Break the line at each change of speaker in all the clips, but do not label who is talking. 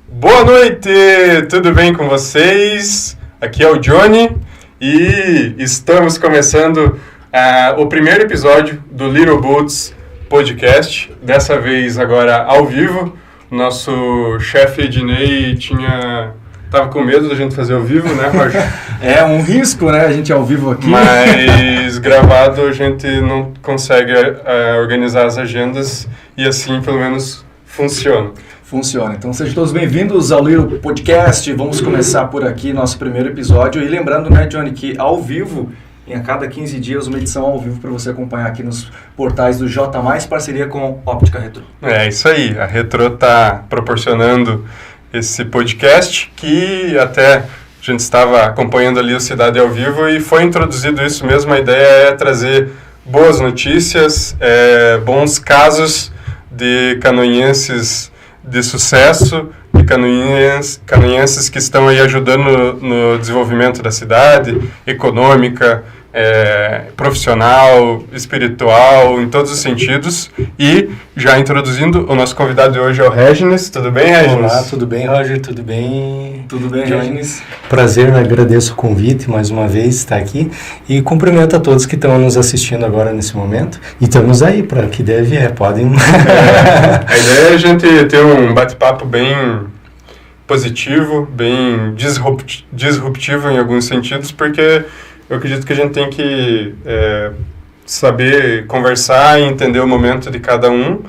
Boa noite, tudo bem com vocês? Aqui é o Johnny e estamos começando o primeiro episódio do Little Boots Podcast, dessa vez agora ao vivo. Nosso chefe Ednei tava com medo da gente fazer ao vivo, né, Roger?
É um risco, né, a gente ao vivo aqui.
Mas gravado a gente não consegue organizar as agendas e assim pelo menos funciona.
Funciona. Então sejam todos bem-vindos ao Little Podcast. Vamos começar por aqui nosso primeiro episódio. E lembrando, né, Johnny, que ao vivo, a cada 15 dias, uma edição ao vivo para você acompanhar aqui nos portais do J+, parceria com Óptica Retro.
É isso aí, a Retro está proporcionando esse podcast que até a gente estava acompanhando ali o Cidade ao Vivo e foi introduzido isso mesmo. A ideia é trazer boas notícias, bons casos de canoinenses de sucesso, de canoinenses que estão aí ajudando no desenvolvimento da cidade, econômica, profissional, espiritual, em todos os sentidos. E já introduzindo, o nosso convidado de hoje é o Regines. Tudo bem, Regines?
Olá, tudo bem, Roger? Tudo bem?
Tudo bem, Regines?
Prazer, agradeço o convite mais uma vez estar aqui e cumprimento a todos que estão nos assistindo agora nesse momento. E estamos aí para que deve podem.
A ideia é a gente ter um bate-papo bem positivo, bem disruptivo em alguns sentidos, porque eu acredito que a gente tem que saber conversar e entender o momento de cada um.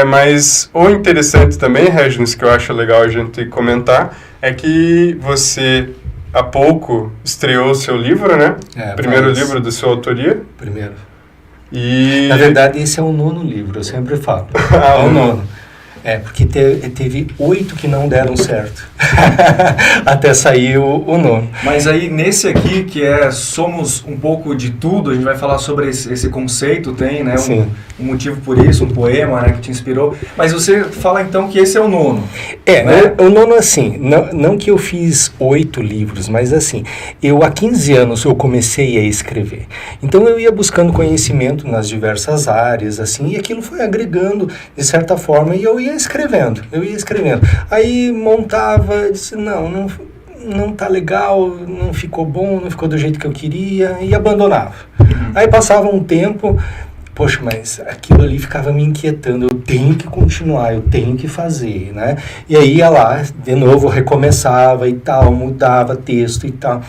Mas o interessante também, Regines, que eu acho legal a gente comentar, é que você há pouco estreou o seu livro, né? Primeiro livro da sua autoria.
Primeiro.
E...
Na verdade, esse é o 9º livro, eu sempre falo. É o 9º. Porque teve 8 que não deram certo, até sair o 9º.
Mas aí, nesse aqui, que Somos um pouco de tudo, a gente vai falar sobre esse conceito, tem, né, um motivo por isso, um poema, né, que te inspirou. Mas você fala, então, que esse é o 9º.
Né? O 9º, assim, não que eu fiz 8 livros, mas assim, há 15 anos eu comecei a escrever. Então, eu ia buscando conhecimento nas diversas áreas, assim, e aquilo foi agregando, de certa forma, e eu ia escrevendo. Aí montava, disse, não tá legal, não ficou bom, não ficou do jeito que eu queria, e abandonava. Aí passava um tempo, poxa, mas aquilo ali ficava me inquietando, eu tenho que continuar, eu tenho que fazer, né? E aí ia lá, de novo, recomeçava e tal, mudava texto e tal.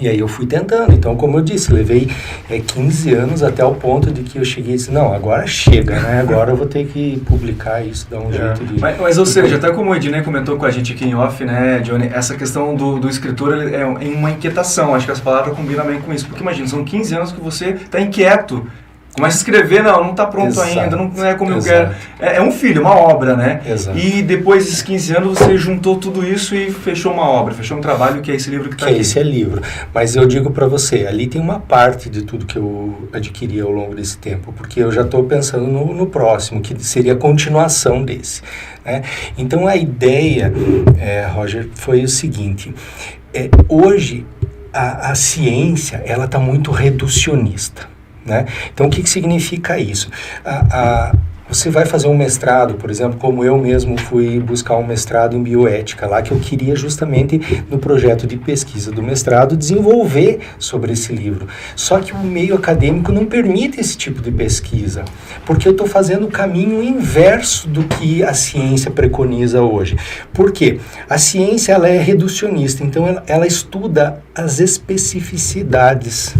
E aí eu fui tentando, então como eu disse, levei 15 anos até o ponto de que eu cheguei e disse, não, agora chega, né? Agora eu vou ter que publicar isso, dar um jeito de...
Mas ou seja, até como o Ednei comentou com a gente aqui em off, né, Johnny, essa questão do escritor é uma inquietação, acho que essa palavra combina bem com isso, porque imagina, são 15 anos que você está inquieto. Começa a escrever, não está pronto ainda, não é como eu quero. É um filho, uma obra, né?
Exato.
E depois desses 15 anos você juntou tudo isso e fechou uma obra, fechou um trabalho que é esse livro que está aqui.
Esse é livro. Mas eu digo para você, ali tem uma parte de tudo que eu adquiri ao longo desse tempo, porque eu já estou pensando no próximo, que seria a continuação desse. Né? Então a ideia, Roger, foi o seguinte, hoje a ciência ela está muito reducionista. Né? Então, o que significa isso? Você vai fazer um mestrado, por exemplo, como eu mesmo fui buscar um mestrado em bioética, lá que eu queria justamente, no projeto de pesquisa do mestrado, desenvolver sobre esse livro. Só que o meio acadêmico não permite esse tipo de pesquisa, porque eu estou fazendo o caminho inverso do que a ciência preconiza hoje. Por quê? A ciência ela é reducionista, então ela estuda as especificidades.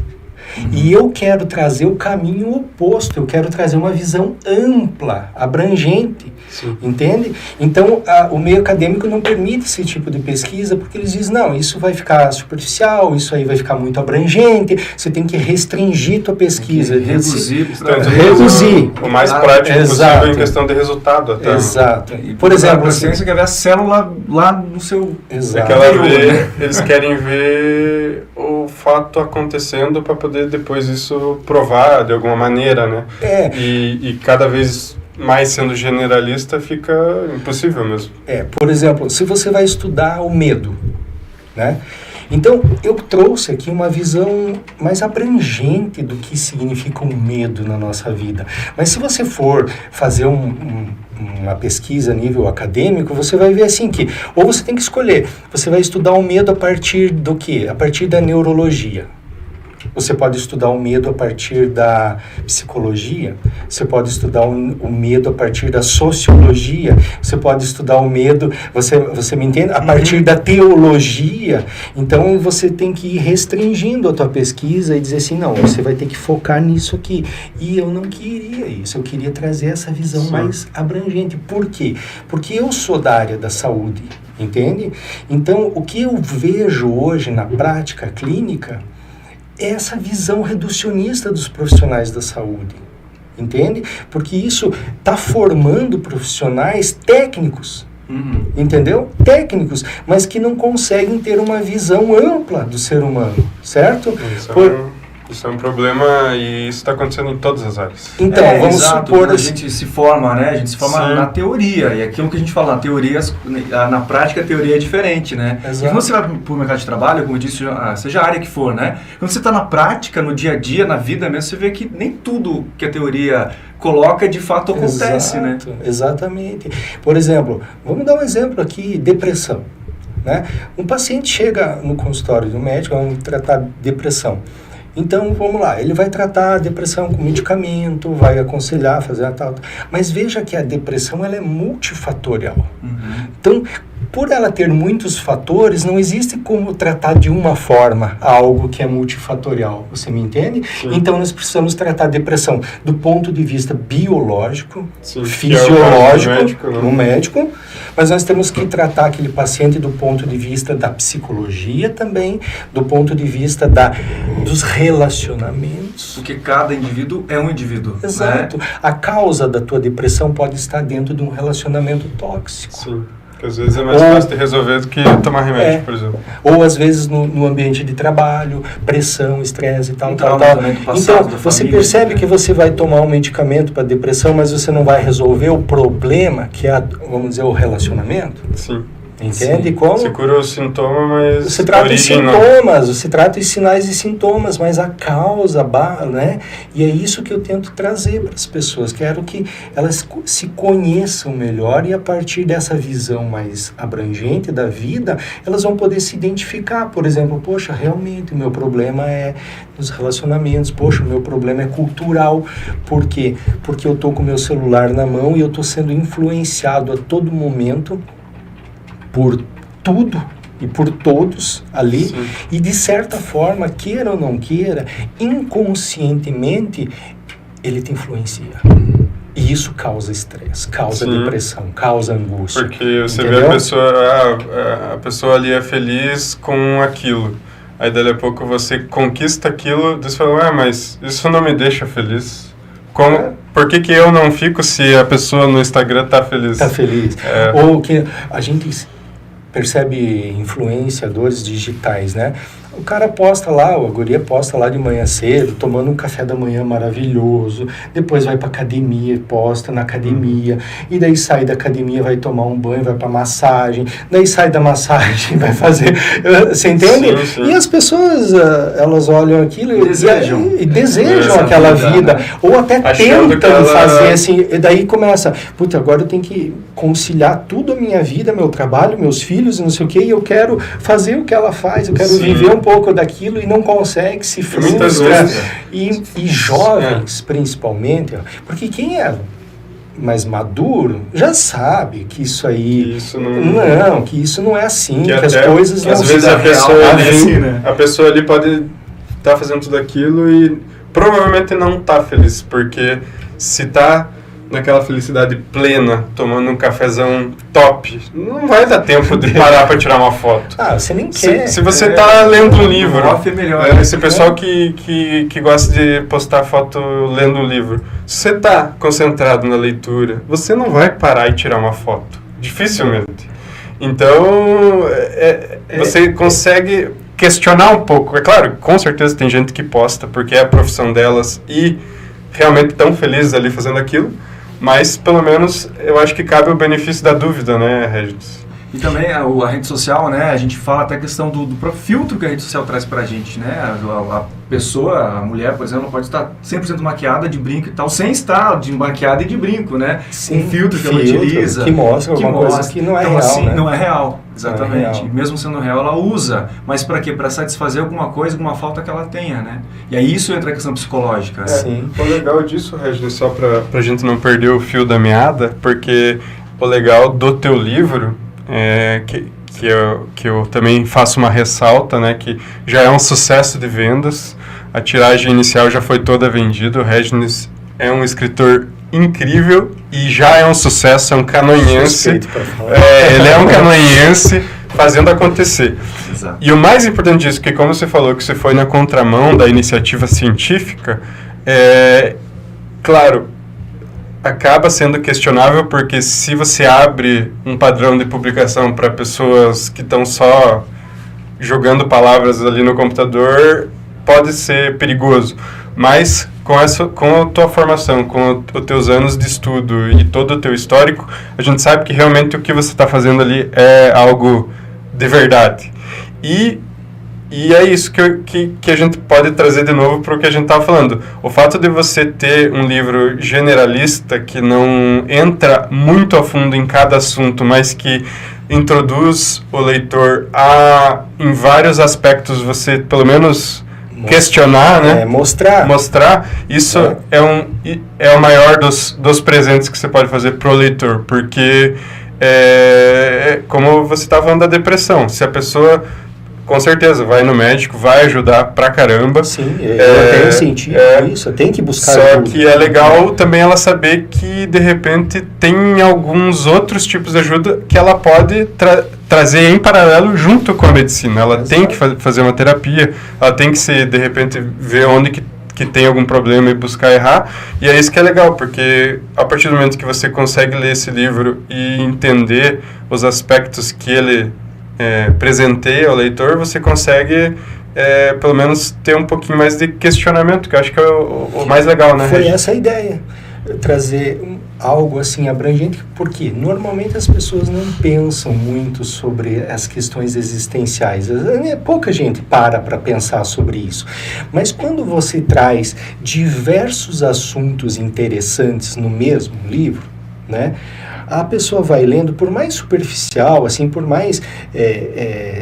E eu quero trazer o caminho oposto, eu quero trazer uma visão ampla, abrangente, entende? Então, o meio acadêmico não permite esse tipo de pesquisa, porque eles dizem, não, isso vai ficar superficial, isso aí vai ficar muito abrangente, você tem que restringir tua pesquisa.
Reduzir. O mais prático possível em questão de resultado. Até.
Exato.
E, por exemplo, a ciência quer ver a célula lá no seu...
Exato.
Eles querem ver o fato acontecendo para poder depois isso provar de alguma maneira, né? E cada vez mais sendo generalista fica impossível mesmo.
Por exemplo, se você vai estudar o medo, né? Então, eu trouxe aqui uma visão mais abrangente do que significa um medo na nossa vida. Mas se você for fazer uma pesquisa a nível acadêmico, você vai ver assim que, ou você tem que escolher, você vai estudar o medo a partir do quê? A partir da neurologia. Você pode estudar o medo a partir da psicologia, você pode estudar o medo a partir da sociologia, você pode estudar o medo, você me entende? A partir da teologia. Então, você tem que ir restringindo a tua pesquisa e dizer assim, não, você vai ter que focar nisso aqui. E eu não queria isso, eu queria trazer essa visão mais abrangente. Por quê? Porque eu sou da área da saúde, entende? Então, o que eu vejo hoje na prática clínica é essa visão reducionista dos profissionais da saúde, entende? Porque isso está formando profissionais técnicos, entendeu? Técnicos, mas que não conseguem ter uma visão ampla do ser humano, certo?
Isso é um problema e isso está acontecendo em todas as áreas.
Então, vamos supor...
A gente se forma, né? A gente se forma na teoria. E aquilo que a gente fala, na teoria, na prática a teoria é diferente, né?
Exato.
E quando você vai para o mercado de trabalho, como eu disse, seja a área que for, né? Quando você está na prática, no dia a dia, na vida mesmo, você vê que nem tudo que a teoria coloca de fato acontece, né?
Exatamente. Por exemplo, vamos dar um exemplo aqui, depressão. Né? Um paciente chega no consultório do médico, vamos tratar depressão. Então, vamos lá, ele vai tratar a depressão com medicamento, vai aconselhar, fazer a tal. Mas veja que a depressão ela é multifatorial. Então, por ela ter muitos fatores, não existe como tratar de uma forma algo que é multifatorial. Você me entende?
Sim.
Então, nós precisamos tratar a depressão do ponto de vista biológico,
fisiológico,
no médico, mas nós temos que tratar aquele paciente do ponto de vista da psicologia também, do ponto de vista dos relacionamentos.
Porque cada indivíduo é um indivíduo.
Exato.
Né?
A causa da tua depressão pode estar dentro de um relacionamento tóxico.
Sim. Que às vezes é mais fácil de resolver do que tomar remédio, por exemplo.
Ou às vezes no ambiente de trabalho, pressão, estresse e tal. Então, você percebe que você vai tomar um medicamento para depressão, mas você não vai resolver o problema, que é, vamos dizer, o relacionamento?
Sim.
Entende como?
Você cura o sintoma, mas
você trata os sintomas, você trata os sinais e sintomas, mas a causa, né? E é isso que eu tento trazer para as pessoas. Quero que elas se conheçam melhor e a partir dessa visão mais abrangente da vida, elas vão poder se identificar. Por exemplo, poxa, realmente o meu problema é nos relacionamentos, poxa, o meu problema é cultural. Por quê? Porque eu estou com o meu celular na mão e eu estou sendo influenciado a todo momento por tudo e por todos ali. Sim. E de certa forma, queira ou não queira, inconscientemente ele te influencia. E isso causa estresse, causa depressão, causa angústia.
Porque você vê a pessoa ali é feliz com aquilo. Aí dali a pouco você conquista aquilo, você fala, mas isso não me deixa feliz. Por que eu não fico se a pessoa no Instagram tá feliz?
Tá feliz. Ou que a gente percebe influenciadores digitais, né? O cara posta lá, a guria posta lá de manhã cedo, tomando um café da manhã maravilhoso, depois vai pra academia, posta na academia, e daí sai da academia, vai tomar um banho, vai pra massagem, daí sai da massagem, vai fazer... Você entende? Sim, sim. E as pessoas, elas olham aquilo e desejam aquela vida, né? Ou até tentam fazer assim, e daí começa, puta, agora eu tenho que conciliar tudo a minha vida, meu trabalho, meus filhos, e não sei o que, e eu quero fazer o que ela faz, eu quero viver um pouco daquilo e não consegue, se frustra. E jovens, principalmente, porque quem é mais maduro já sabe que isso aí que isso não é assim, que as coisas não
às vezes a pessoa ali pode estar fazendo tudo aquilo e provavelmente não está feliz, porque se está naquela felicidade plena, tomando um cafezão top, não vai dar tempo de parar para tirar uma foto.
Você nem quer.
Se você está lendo um livro,
é melhor,
esse pessoal que gosta de postar foto lendo um livro, se você está concentrado na leitura, você não vai parar e tirar uma foto, dificilmente. Então, você consegue questionar um pouco. É claro, com certeza tem gente que posta porque é a profissão delas e realmente tão felizes ali fazendo aquilo. Mas, pelo menos, eu acho que cabe o benefício da dúvida, né, Regis?
E também a rede social, né? A gente fala até a questão do próprio filtro que a rede social traz pra gente, né? A pessoa, a mulher, por exemplo, pode estar 100% maquiada de brinco e tal, sem estar de maquiada e de brinco, né?
Sim,
um filtro que ela utiliza.
Que mostra alguma coisa que não é
então,
real,
assim,
né?
não é real, exatamente.
Não é real.
E mesmo sendo real, ela usa. Mas para quê? Para satisfazer alguma coisa, alguma falta que ela tenha, né? E aí isso entra a questão psicológica. Né?
Sim.
O legal disso, Regis, só pra gente não perder o fio da meada, porque o legal do teu livro é que eu também faço uma ressalta, né? Que já é um sucesso de vendas. A tiragem inicial já foi toda vendida. O Regis é um escritor incrível e já é um sucesso, é um canoinhense. Ele é um canoinhense fazendo acontecer.
Exato.
E o mais importante disso, que como você falou que você foi na contramão da iniciativa científica, claro, acaba sendo questionável, porque se você abre um padrão de publicação para pessoas que estão só jogando palavras ali no computador, pode ser perigoso. Mas com a tua formação, com os teus anos de estudo e todo o teu histórico, a gente sabe que realmente o que você está fazendo ali é algo de verdade. E é isso que a gente pode trazer de novo para o que a gente estava falando. O fato de você ter um livro generalista que não entra muito a fundo em cada assunto, mas que introduz o leitor em vários aspectos, você pelo menos questionar, né? Mostrar. Isso é o maior dos presentes que você pode fazer pro leitor, porque como você estava falando da depressão, se a pessoa com certeza vai no médico, vai ajudar pra caramba.
Sim, eu tenho sentido isso, eu tenho que buscar.
Só que é legal também ela saber que de repente tem alguns outros tipos de ajuda que ela pode trazer em paralelo junto com a medicina. Ela tem que fazer uma terapia, ela tem que de repente ver onde que tem algum problema e buscar errar. E é isso que é legal, porque a partir do momento que você consegue ler esse livro e entender os aspectos que ele presenteia ao leitor, você consegue pelo menos ter um pouquinho mais de questionamento, que eu acho que é o mais legal, né?
Foi essa a ideia, trazer algo assim abrangente, porque normalmente as pessoas não pensam muito sobre as questões existenciais. Pouca gente para pensar sobre isso. Mas quando você traz diversos assuntos interessantes no mesmo livro, né? A pessoa vai lendo, por mais superficial, assim, por mais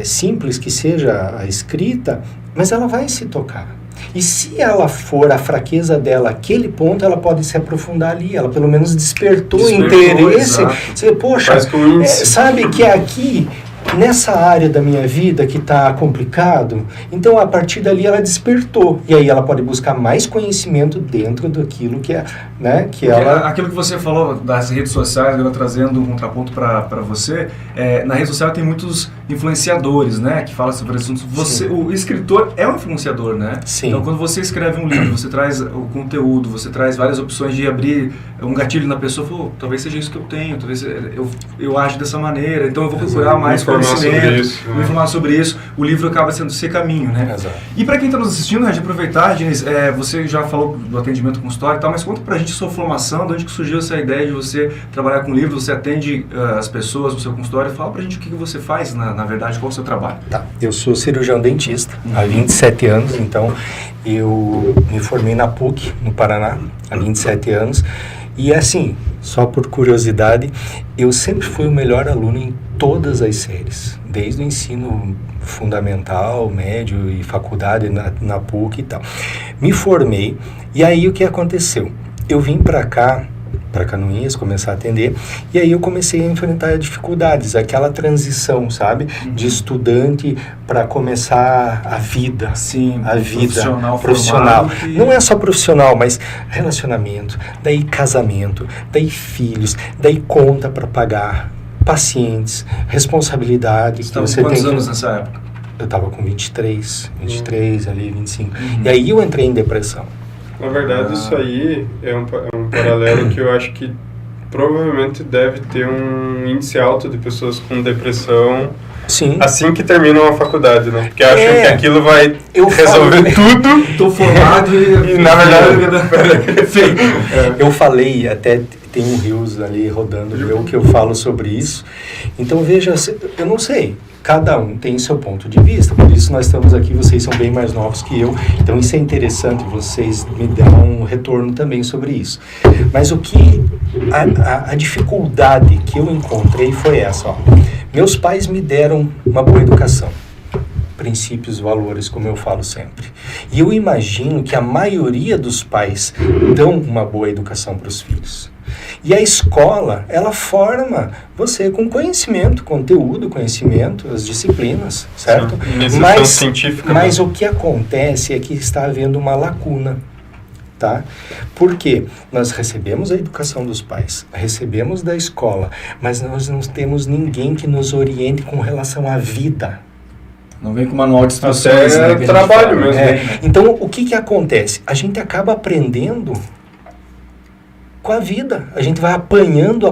simples que seja a escrita, mas ela vai se tocar. E se ela for a fraqueza dela, aquele ponto, ela pode se aprofundar ali. Ela pelo menos despertou interesse. Você, poxa, sabe que é aqui, nessa área da minha vida que está complicado, então a partir dali ela despertou. E aí ela pode buscar mais conhecimento dentro daquilo que é, né?
Aquilo que você falou das redes sociais, eu trazendo um contraponto para você, na rede social tem muitos influenciadores, né? Que falam sobre assuntos. O escritor é um influenciador, né?
Sim.
Então quando você escreve um livro, você traz o conteúdo, você traz várias opções de abrir um gatilho na pessoa, talvez seja isso que eu tenho, talvez eu ajo dessa maneira, então eu vou procurar mais conhecimento, vou informar sobre isso. O livro acaba sendo esse caminho, né?
Exato.
E para quem está nos assistindo, Regi, aproveitar, Diniz, você já falou do atendimento consultório e tal, mas conta pra gente sua formação, de onde que surgiu essa ideia de você trabalhar com livros, você atende as pessoas no seu consultório, fala pra gente o que você faz, na verdade, qual é o seu trabalho.
Tá, eu sou cirurgião dentista há 27 anos, então eu me formei na PUC, no Paraná, há 27 anos, e assim, só por curiosidade, eu sempre fui o melhor aluno em todas as séries, desde o ensino fundamental, médio e faculdade na PUC e tal. Me formei, e aí o que aconteceu? Eu vim para cá, para Canoinhas, começar a atender, e aí eu comecei a enfrentar dificuldades, aquela transição, sabe? De estudante para começar a vida.
Sim,
a vida
profissional.
Não é só profissional, mas relacionamento, daí casamento, daí filhos, daí conta para pagar, pacientes, responsabilidade.
Você estava com quantos anos nessa época?
Eu estava com 23 ali, 25. E aí eu entrei em depressão.
Na verdade, isso aí é um paralelo que eu acho que provavelmente deve ter um índice alto de pessoas com depressão
Sim.
assim que terminam a faculdade, né? Porque acham que aquilo vai
Eu
resolver tudo.
Tô formado
E na verdade...
feito.
Eu falei, até tem um Reels ali rodando meu que eu falo sobre isso. Então veja, eu não sei, cada um tem seu ponto de vista, por isso nós estamos aqui, vocês são bem mais novos que eu, então isso é interessante, vocês me dão um retorno também sobre isso. Mas o que, a dificuldade que eu encontrei foi essa, ó. Meus pais me deram uma boa educação, princípios, valores, como eu falo sempre. E eu imagino que a maioria dos pais dão uma boa educação para os filhos. E a escola, ela forma você com conhecimento, conteúdo, conhecimento, as disciplinas, certo?
Iniciação científica.
Mas o que acontece é que está havendo uma lacuna, tá? Por quê? Nós recebemos a educação dos pais, recebemos da escola, mas nós não temos ninguém que nos oriente com relação à vida.
Não vem com manual de instruções,
né? Trabalho mesmo.
Então, o que acontece? A gente acaba aprendendo com a vida. A gente vai apanhando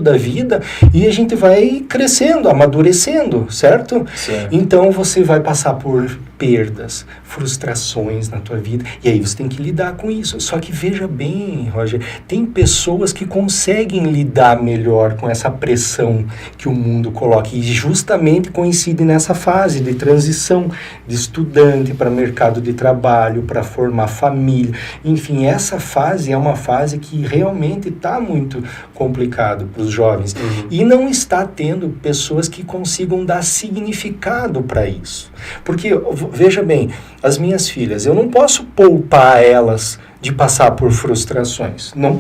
da vida e a gente vai crescendo, amadurecendo, certo? Então, você vai passar por perdas, frustrações na tua vida, e aí você tem que lidar com isso. Só que veja bem, Roger, tem pessoas que conseguem lidar melhor com essa pressão que o mundo coloca, e justamente coincide nessa fase de transição de estudante para mercado de trabalho, para formar família. Enfim, essa fase é uma fase que realmente está muito complicado para os jovens. E não está tendo pessoas que consigam dar significado para isso. Porque, veja bem, as minhas filhas, eu não posso poupar elas de passar por frustrações. Não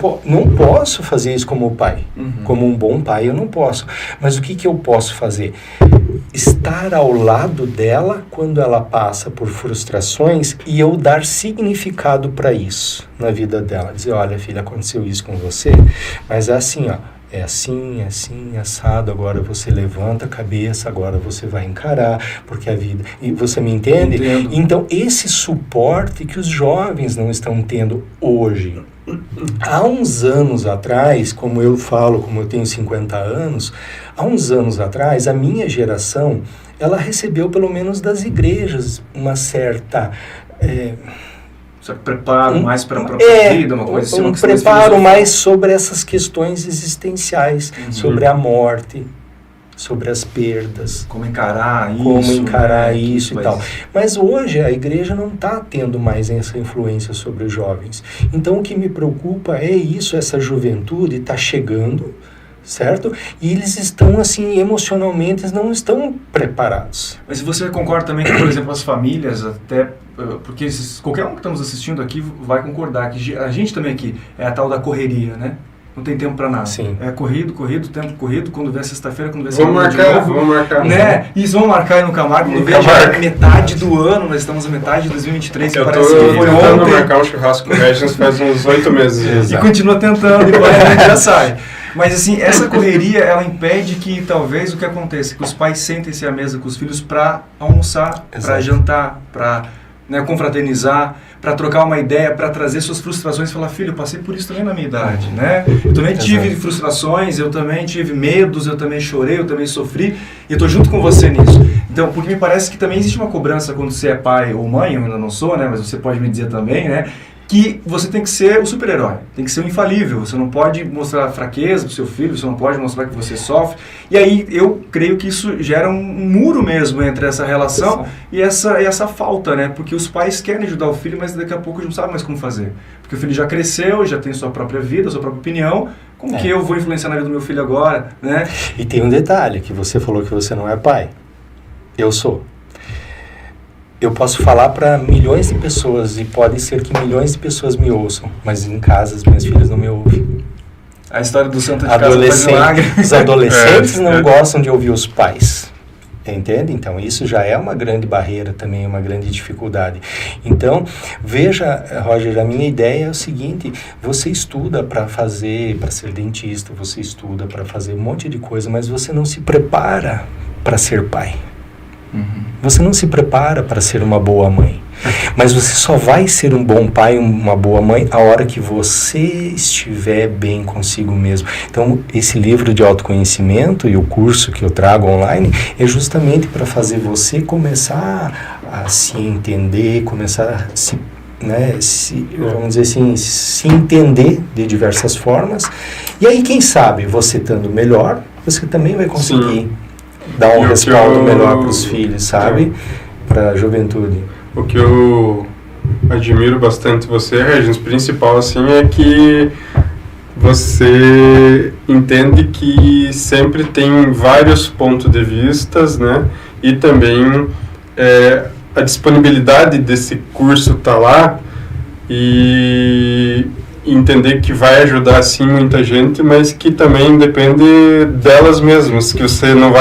posso fazer isso como pai. Como um bom pai, eu não posso. Mas o que eu posso fazer? Estar ao lado dela quando ela passa por frustrações e eu dar significado para isso na vida dela. Dizer, olha, filha, aconteceu isso com você, mas é assim, ó. É assim, assado, agora você levanta a cabeça, agora você vai encarar, porque a vida... E você me entende?
Entendo.
Então, esse suporte que os jovens não estão tendo hoje. Há uns anos atrás, como eu falo, como eu tenho 50 anos, há uns anos atrás, a minha geração, ela recebeu, pelo menos das igrejas, uma certa...
Só que preparo mais para a própria vida, uma coisa assim.
Um preparo mais sobre essas questões existenciais, sobre a morte, sobre as perdas.
Como encarar isso.
Como encarar isso e
vai...
tal. Mas hoje a igreja não está tendo mais essa influência sobre os jovens. Então o que me preocupa é isso, essa juventude está chegando, certo? E eles estão, assim, emocionalmente, não estão preparados.
Mas você concorda também que, por exemplo, as famílias, até... Porque qualquer um que estamos assistindo aqui vai concordar que a gente também aqui é a tal da correria, né? Não tem tempo para nada.
Sim.
É corrido, tempo corrido, quando vem sexta-feira, quando vem
Vamos marcar.
Né? Isso, vamos marcar aí no Camargo, quando vem já metade do ano, nós estamos na metade de 2023,
eu
parece que foi
tentando
ontem.
marcar um churrasco com o Regis faz uns 8 meses.
E continua tentando, e provavelmente já sai. Mas assim, essa correria, ela impede que talvez o que aconteça, que os pais sentem-se à mesa com os filhos para almoçar, para jantar, para... Né, confraternizar, para trocar uma ideia, para trazer suas frustrações e falar, filho, eu passei por isso também na minha idade, né? Eu também tive frustrações, eu também tive medos, eu também chorei, eu também sofri, e eu estou junto com você nisso. Então, porque me parece que também existe uma cobrança quando você é pai ou mãe, eu ainda não sou, né? Mas você pode me dizer também, né? Que você tem que ser o super-herói, tem que ser o infalível, você não pode mostrar fraqueza pro seu filho, você não pode mostrar que você sofre, e aí eu creio que isso gera um muro mesmo entre essa relação e essa falta, né, porque os pais querem ajudar o filho, mas daqui a pouco não sabem mais como fazer, porque o filho já cresceu, já tem sua própria vida, sua própria opinião, como que eu vou influenciar na vida do meu filho agora, né?
E tem um detalhe, que você falou que você não é pai, eu sou. Eu posso falar para milhões de pessoas e pode ser que milhões de pessoas me ouçam, mas em casa as minhas filhas não me ouvem.
A história do santo de casa faz milagre.
Os adolescentes não gostam de ouvir os pais, entende? Então isso já é uma grande barreira também, uma grande dificuldade. Então, veja, Roger, a minha ideia é o seguinte, você estuda para ser dentista, você estuda para fazer um monte de coisa, mas você não se prepara para ser pai. Você não se prepara para ser uma boa mãe. Mas você só vai ser um bom pai, uma boa mãe, a hora que você estiver bem consigo mesmo. Então, esse livro de autoconhecimento e o curso que eu trago online é justamente para fazer você começar a se entender, começar a se, né, vamos dizer assim, se entender de diversas formas. E aí, quem sabe, você estando melhor, você também vai conseguir dar um respaldo melhor para os filhos, sabe? Para a juventude.
O que eu admiro bastante você, Regis, principal assim, é que você entende que sempre tem vários pontos de vistas, né? E também a disponibilidade desse curso tá lá e entender que vai ajudar sim muita gente, mas que também depende delas mesmas, que você não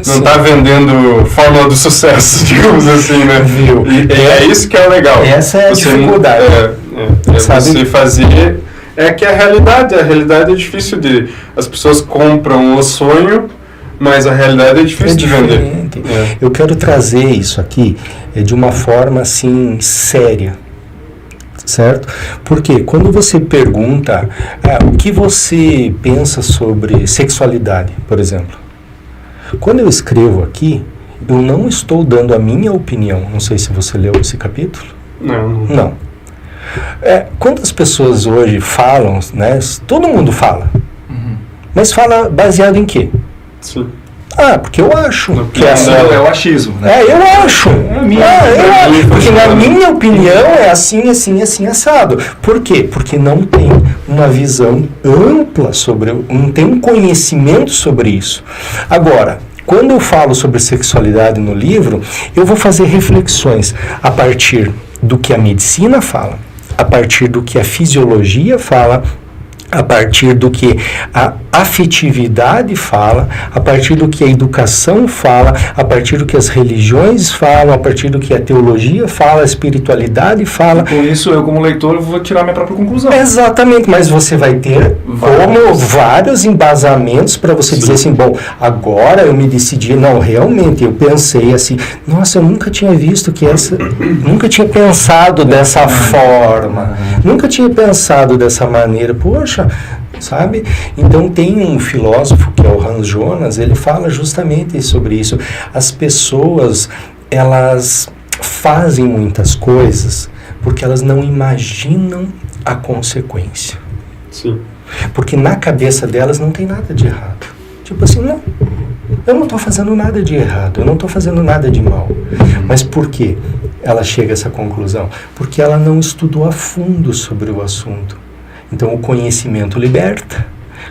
está vendendo fórmula do sucesso, digamos assim, né?
Viu?
E é isso que é legal.
Essa é a dificuldade.
Você fazer... É que a realidade é difícil de... As pessoas compram o sonho, mas a realidade é difícil de vender.
Eu quero trazer isso aqui de uma forma assim séria, certo? Porque quando você pergunta o que você pensa sobre sexualidade, por exemplo, quando eu escrevo aqui, eu não estou dando a minha opinião. Não sei se você leu esse capítulo. Não. Quantas pessoas hoje falam, né? Todo mundo fala. Mas fala baseado em quê?
Sim.
Porque eu acho que
é o achismo, né?
eu acho. Porque na minha opinião é assim, assim, assim, assado. Por quê? Porque não tem uma visão ampla sobre, não tem um conhecimento sobre isso. Agora, quando eu falo sobre sexualidade no livro, eu vou fazer reflexões a partir do que a medicina fala, a partir do que a fisiologia fala, a partir do que a afetividade fala, a partir do que a educação fala, a partir do que as religiões falam, a partir do que a teologia fala, a espiritualidade fala.
Com isso, eu como leitor vou tirar minha própria conclusão.
Exatamente, mas você vai ter vários embasamentos para você dizer assim, bom, agora eu me decidi, não, realmente, eu pensei assim, nossa, eu nunca tinha visto nunca tinha pensado dessa forma, nunca tinha pensado dessa maneira, poxa, sabe? Então tem um filósofo que é o Hans Jonas, ele fala justamente sobre isso. As pessoas, elas fazem muitas coisas porque elas não imaginam a consequência.
Sim.
Porque na cabeça delas não tem nada de errado. Tipo assim, não, eu não estou fazendo nada de errado, eu não estou fazendo nada de mal. Mas por quê ela chega a essa conclusão? Porque ela não estudou a fundo sobre o assunto. Então, o conhecimento liberta.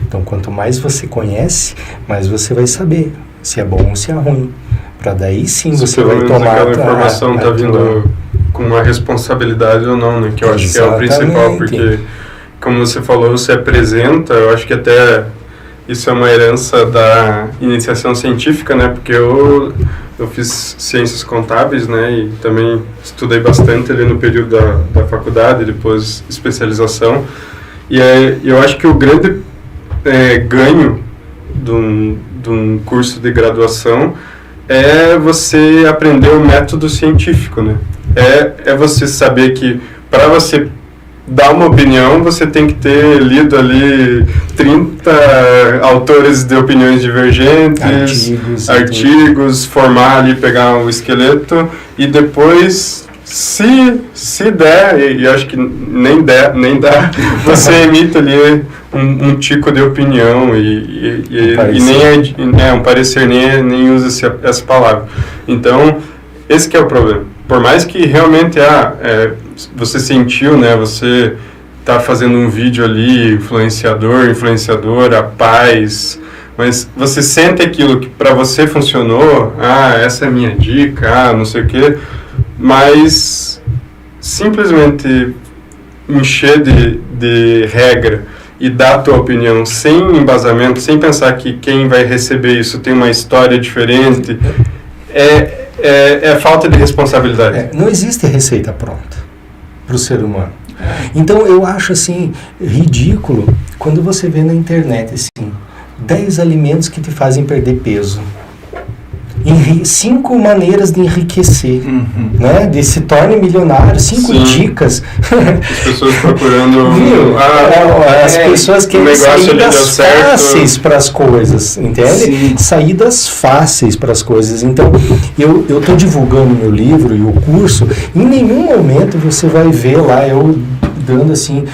Então, quanto mais você conhece, mais você vai saber se é bom ou se é ruim. Para daí sim você vai tomar...
aquela informação está vindo com uma responsabilidade ou não, né? Que eu acho que é o principal, porque, como você falou, você apresenta, eu acho que até isso é uma herança da iniciação científica, né? Porque eu fiz ciências contábeis, né? E também estudei bastante ali no período da faculdade, depois especialização. E eu acho que o grande ganho de um curso de graduação é você aprender o método científico, né? É você saber que para você dar uma opinião, você tem que ter lido ali 30 autores de opiniões divergentes, artigos, formar ali, pegar um esqueleto e depois... Se der, e acho que nem dá, você emite ali um tico de opinião e nem um parecer, nem usa essa palavra. Então, esse que é o problema. Por mais que realmente você sentiu, né, você está fazendo um vídeo ali, influenciadora, paz, mas você sente aquilo que para você funcionou, essa é a minha dica, não sei o quê, mas simplesmente encher de regra e dar a tua opinião sem embasamento, sem pensar que quem vai receber isso tem uma história diferente, é falta de responsabilidade.
Não existe receita pronta para o ser humano. Então eu acho assim ridículo quando você vê na internet assim, 10 alimentos que te fazem perder peso. 5 maneiras de enriquecer, né? De se torne milionário, 5 dicas.
As pessoas procurando...
as pessoas querem saídas fáceis para as coisas, entende?
Sim.
Saídas fáceis para as coisas. Então, eu estou divulgando meu livro e o curso, em nenhum momento você vai ver lá eu dando assim...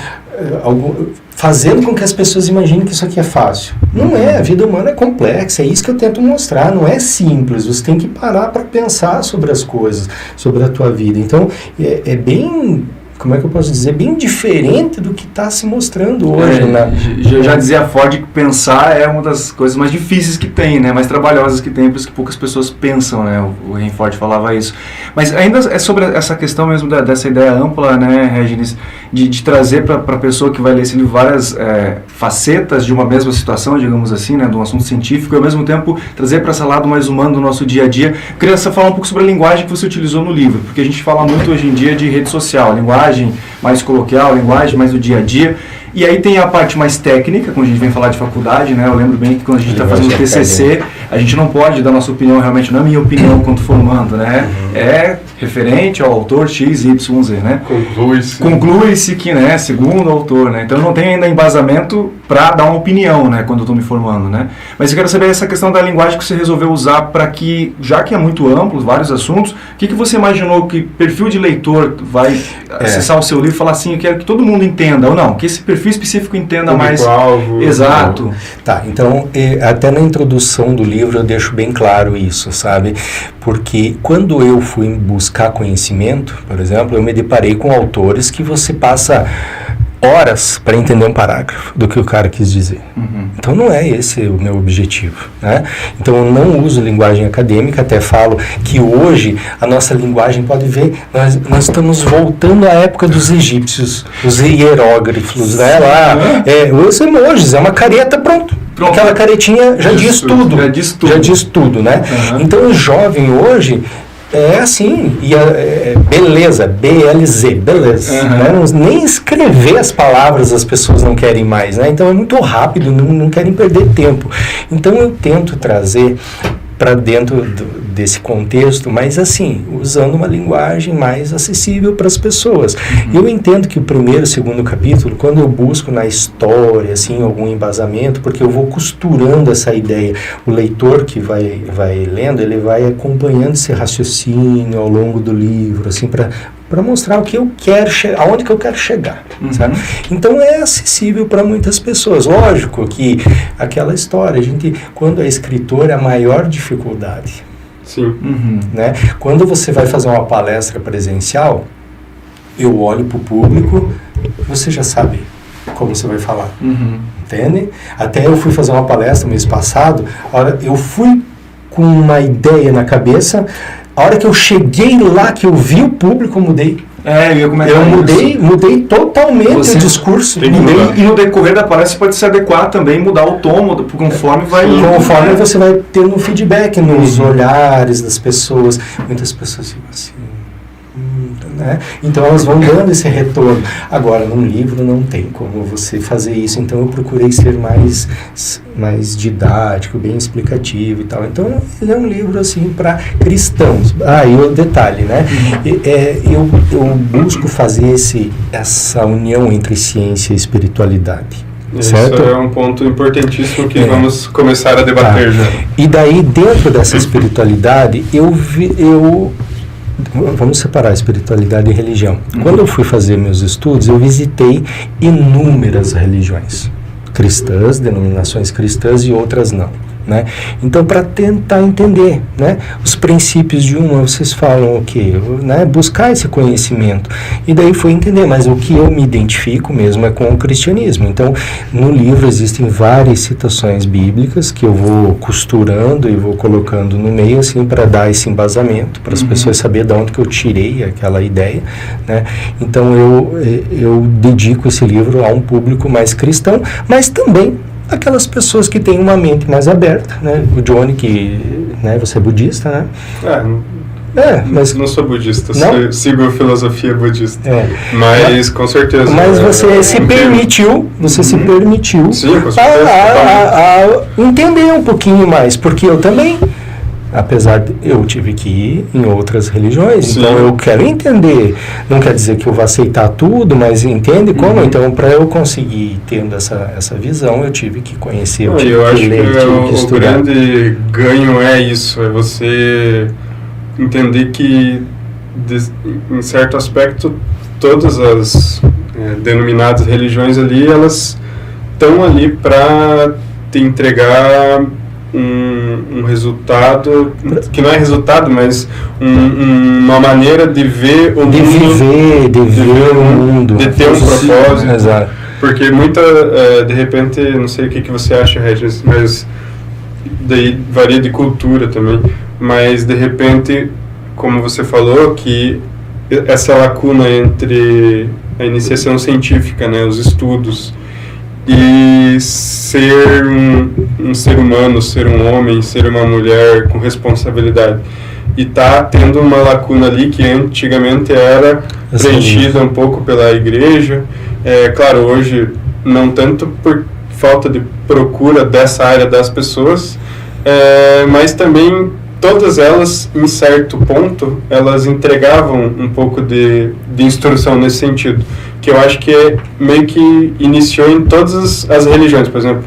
fazendo com que as pessoas imaginem que isso aqui é fácil. Não é, a vida humana é complexa, é isso que eu tento mostrar, não é simples, você tem que parar para pensar sobre as coisas, sobre a tua vida. Então, é bem, como é que eu posso dizer, bem diferente do que está se mostrando hoje.
Já dizia Ford que pensar é uma das coisas mais difíceis que tem, né? Mais trabalhosas que tem, por isso que poucas pessoas pensam, né? O Henry Ford falava isso. Mas ainda é sobre essa questão mesmo dessa ideia ampla, né, Regines, de trazer para a pessoa que vai ler esse livro várias facetas de uma mesma situação, digamos assim, né, de um assunto científico, e ao mesmo tempo trazer para esse lado mais humano do nosso dia a dia. Eu queria falar um pouco sobre a linguagem que você utilizou no livro, porque a gente fala muito hoje em dia de rede social, linguagem mais coloquial, linguagem mais do dia a dia. E aí tem a parte mais técnica, quando a gente vem falar de faculdade, né? Eu lembro bem que quando a gente está fazendo TCC, a gente não pode dar nossa opinião, realmente não é minha opinião quanto formando, né? É referente ao autor X, Y, Z, né? Conclui-se que, né, segundo o autor, né? Então eu não tenho ainda embasamento para dar uma opinião, né, quando eu estou me formando, né? Mas eu quero saber essa questão da linguagem que você resolveu usar para que, já que é muito amplo, vários assuntos, o que você imaginou que perfil de leitor vai acessar o seu livro e falar assim, eu quero que todo mundo entenda, ou não, que esse perfil específico entenda mais... Exato.
Tá, então, até na introdução do livro eu deixo bem claro isso, sabe? Porque quando eu fui buscar conhecimento, por exemplo, eu me deparei com autores que você passa horas para entender um parágrafo do que o cara quis dizer. Então não é esse o meu objetivo, né? Então eu não uso linguagem acadêmica, até falo que hoje a nossa linguagem, pode ver, nós estamos voltando à época dos egípcios, os hieróglifos, né? Lá, os emojis, é uma careta, pronto. Aquela caretinha já diz tudo. Já diz tudo, né? Então o jovem hoje é assim, beleza, BLZ, beleza. Né? Nem escrever as palavras as pessoas não querem mais, né? Então é muito rápido, não querem perder tempo. Então eu tento trazer para dentro desse contexto, mas assim, usando uma linguagem mais acessível para as pessoas. Eu entendo que o primeiro e segundo capítulo, quando eu busco na história, assim, algum embasamento, porque eu vou costurando essa ideia, o leitor que vai lendo, ele vai acompanhando esse raciocínio ao longo do livro, assim, para mostrar o que eu quero, aonde que eu quero chegar, sabe? Então é acessível para muitas pessoas. Lógico que aquela história, quando é escritor, é a maior dificuldade.
Sim.
Né? Quando você vai fazer uma palestra presencial, eu olho para o público, você já sabe como você vai falar, entende? Até eu fui fazer uma palestra mês passado, eu fui com uma ideia na cabeça, a hora que eu cheguei lá, que eu vi o público, eu mudei. Eu mudei totalmente o discurso.
E no decorrer da palestra você pode se adequar também, mudar o tom, conforme
você vai tendo um feedback nos olhares das pessoas. Muitas pessoas ficam assim, né? Então elas vão dando esse retorno. Agora, num livro não tem como você fazer isso, então eu procurei ser mais didático, bem explicativo e tal. Então ele é um livro assim para cristãos. E o detalhe, né? Eu busco fazer essa união entre ciência e espiritualidade. Certo?
Isso é um ponto importantíssimo que vamos começar a debater já.
E daí, dentro dessa espiritualidade, vamos separar espiritualidade e religião. Quando eu fui fazer meus estudos, eu visitei inúmeras religiões cristãs, denominações cristãs e outras não, né? Então, para tentar entender, né, os princípios de uma, vocês falam o quê? Né, buscar esse conhecimento. E daí foi entender, mas o que eu me identifico mesmo é com o cristianismo. Então, no livro existem várias citações bíblicas que eu vou costurando e vou colocando no meio, assim, para dar esse embasamento, para as pessoas saberem de onde que eu tirei aquela ideia, né? Então, eu dedico esse livro a um público mais cristão, mas também aquelas pessoas que têm uma mente mais aberta, né? O Johnny, que, né, você é budista, né?
Mas não sou budista, sigo a filosofia budista. Mas com certeza.
Mas você se permitiu,
Sim, com certeza,
a entender um pouquinho mais, porque eu também, Apesar de eu tive que ir em outras religiões,
Sim.
então eu quero entender. Não quer dizer que eu vou aceitar tudo, mas entende como? Então, para eu conseguir tendo essa visão, eu tive que conhecer, eu tive
eu
que
acho
ler,
que
tive que
o
estudar.
grande ganho é isso, é você entender que, em certo aspecto, todas as denominadas religiões ali, elas estão ali para te entregar um resultado, que não é resultado, mas uma maneira de ver o
De
mundo,
viver o mundo.
de ter um propósito.
Exato.
Porque de repente, não sei o que você acha, Regis, mas daí varia de cultura também, mas de repente, como você falou, que essa lacuna entre a iniciação científica, né, os estudos, e ser um ser humano, ser um homem, ser uma mulher com responsabilidade. E tá tendo uma lacuna ali que antigamente era preenchida um pouco pela igreja. Claro, hoje não tanto por falta de procura dessa área das pessoas, mas também todas elas, em certo ponto, elas entregavam um pouco de instrução nesse sentido, que eu acho que meio que iniciou em todas as religiões. Por exemplo,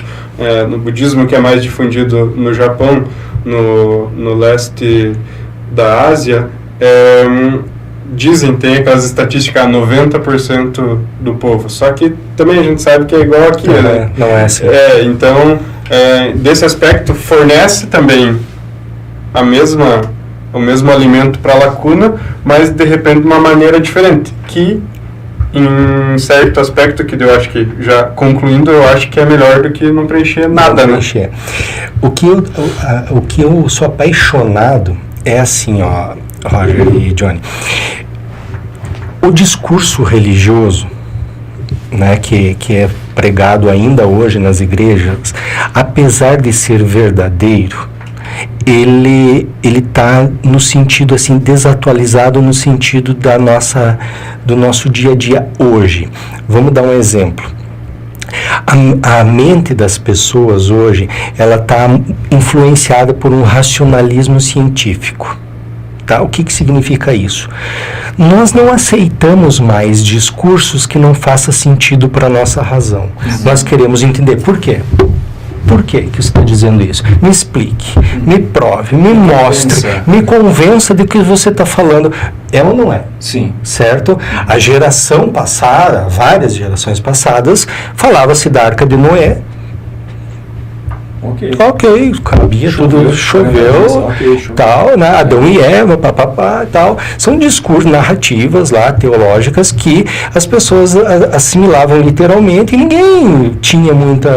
no budismo, que é mais difundido no Japão, no leste da Ásia, dizem, tem aquelas estatísticas, 90% do povo, só que também a gente sabe que é igual aqui, né?
Não é assim.
Então, desse aspecto, fornece também o mesmo alimento para a lacuna, mas de repente de uma maneira diferente, que em certo aspecto, que eu acho que, já concluindo, eu acho que é melhor do que não preencher nada,
não preencher. Né? O que eu sou apaixonado é assim, ó, Roger e Johnny, o discurso religioso, né, que é pregado ainda hoje nas igrejas, apesar de ser verdadeiro, ele está no sentido assim desatualizado, no sentido do nosso dia a dia hoje. Vamos dar um exemplo. A mente das pessoas hoje, ela está influenciada por um racionalismo científico. Tá? O que significa isso? Nós não aceitamos mais discursos que não façam sentido para a nossa razão. Nós queremos entender por quê. Por que você está dizendo isso? Me explique, me prove, me mostre, me convença de que você está falando. É ou não é?
Sim.
Certo? A geração passada, várias gerações passadas, falava-se da Arca de Noé. Ok, cabia tudo, choveu, tal, né? Adão e Eva, papapá, tal. São discursos, narrativas lá, teológicas, que as pessoas assimilavam literalmente e ninguém tinha muito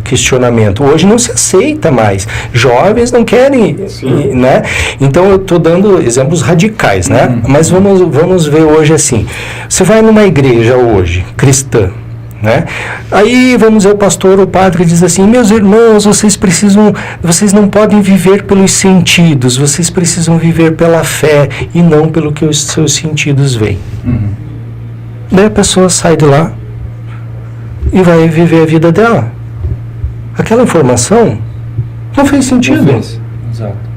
questionamento. Hoje não se aceita mais. Jovens não querem, né? Então eu estou dando exemplos radicais, né? Mas vamos ver hoje assim. Você vai numa igreja hoje, cristã, né? Aí vamos ver o pastor, o padre diz assim: meus irmãos, vocês não podem viver pelos sentidos, vocês precisam viver pela fé e não pelo que os seus sentidos veem. Daí a pessoa sai de lá e vai viver a vida dela. Aquela informação não fez sentido.
Não fez. Exato.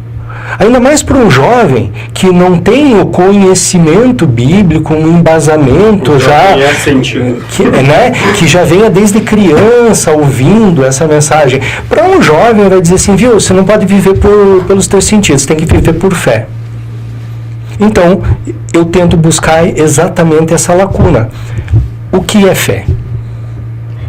Ainda mais para um jovem que não tem o conhecimento bíblico, um embasamento já, que já venha desde criança ouvindo essa mensagem. Para um jovem vai dizer assim, viu, você não pode viver pelos teus sentidos, você tem que viver por fé. Então, eu tento buscar exatamente essa lacuna. O que é fé?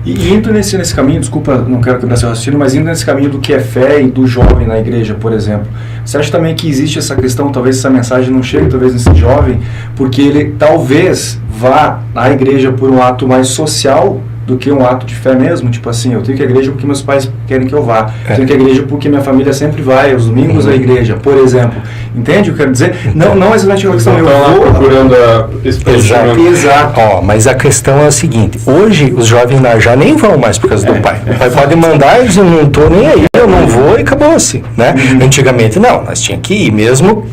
E indo nesse caminho, desculpa, não quero quebrar seu raciocínio, mas indo nesse caminho do que é fé e do jovem na igreja, por exemplo, você acha também que existe essa questão, talvez essa mensagem não chegue, talvez nesse jovem, porque ele talvez vá à igreja por um ato mais social do que um ato de fé mesmo? Tipo assim, eu tenho que ir à igreja porque meus pais querem que eu vá, eu tenho que ir à igreja porque minha família sempre vai aos domingos à igreja, por exemplo. Entende o que eu quero dizer? Não exatamente a questão, eu vou
procurando
Exato. Mas a questão é a seguinte: hoje os jovens já nem vão mais por causa do pai. O pai pode mandar, eles não estou nem aí, eu não vou e acabou-se, né? Antigamente não, nós tínhamos que ir mesmo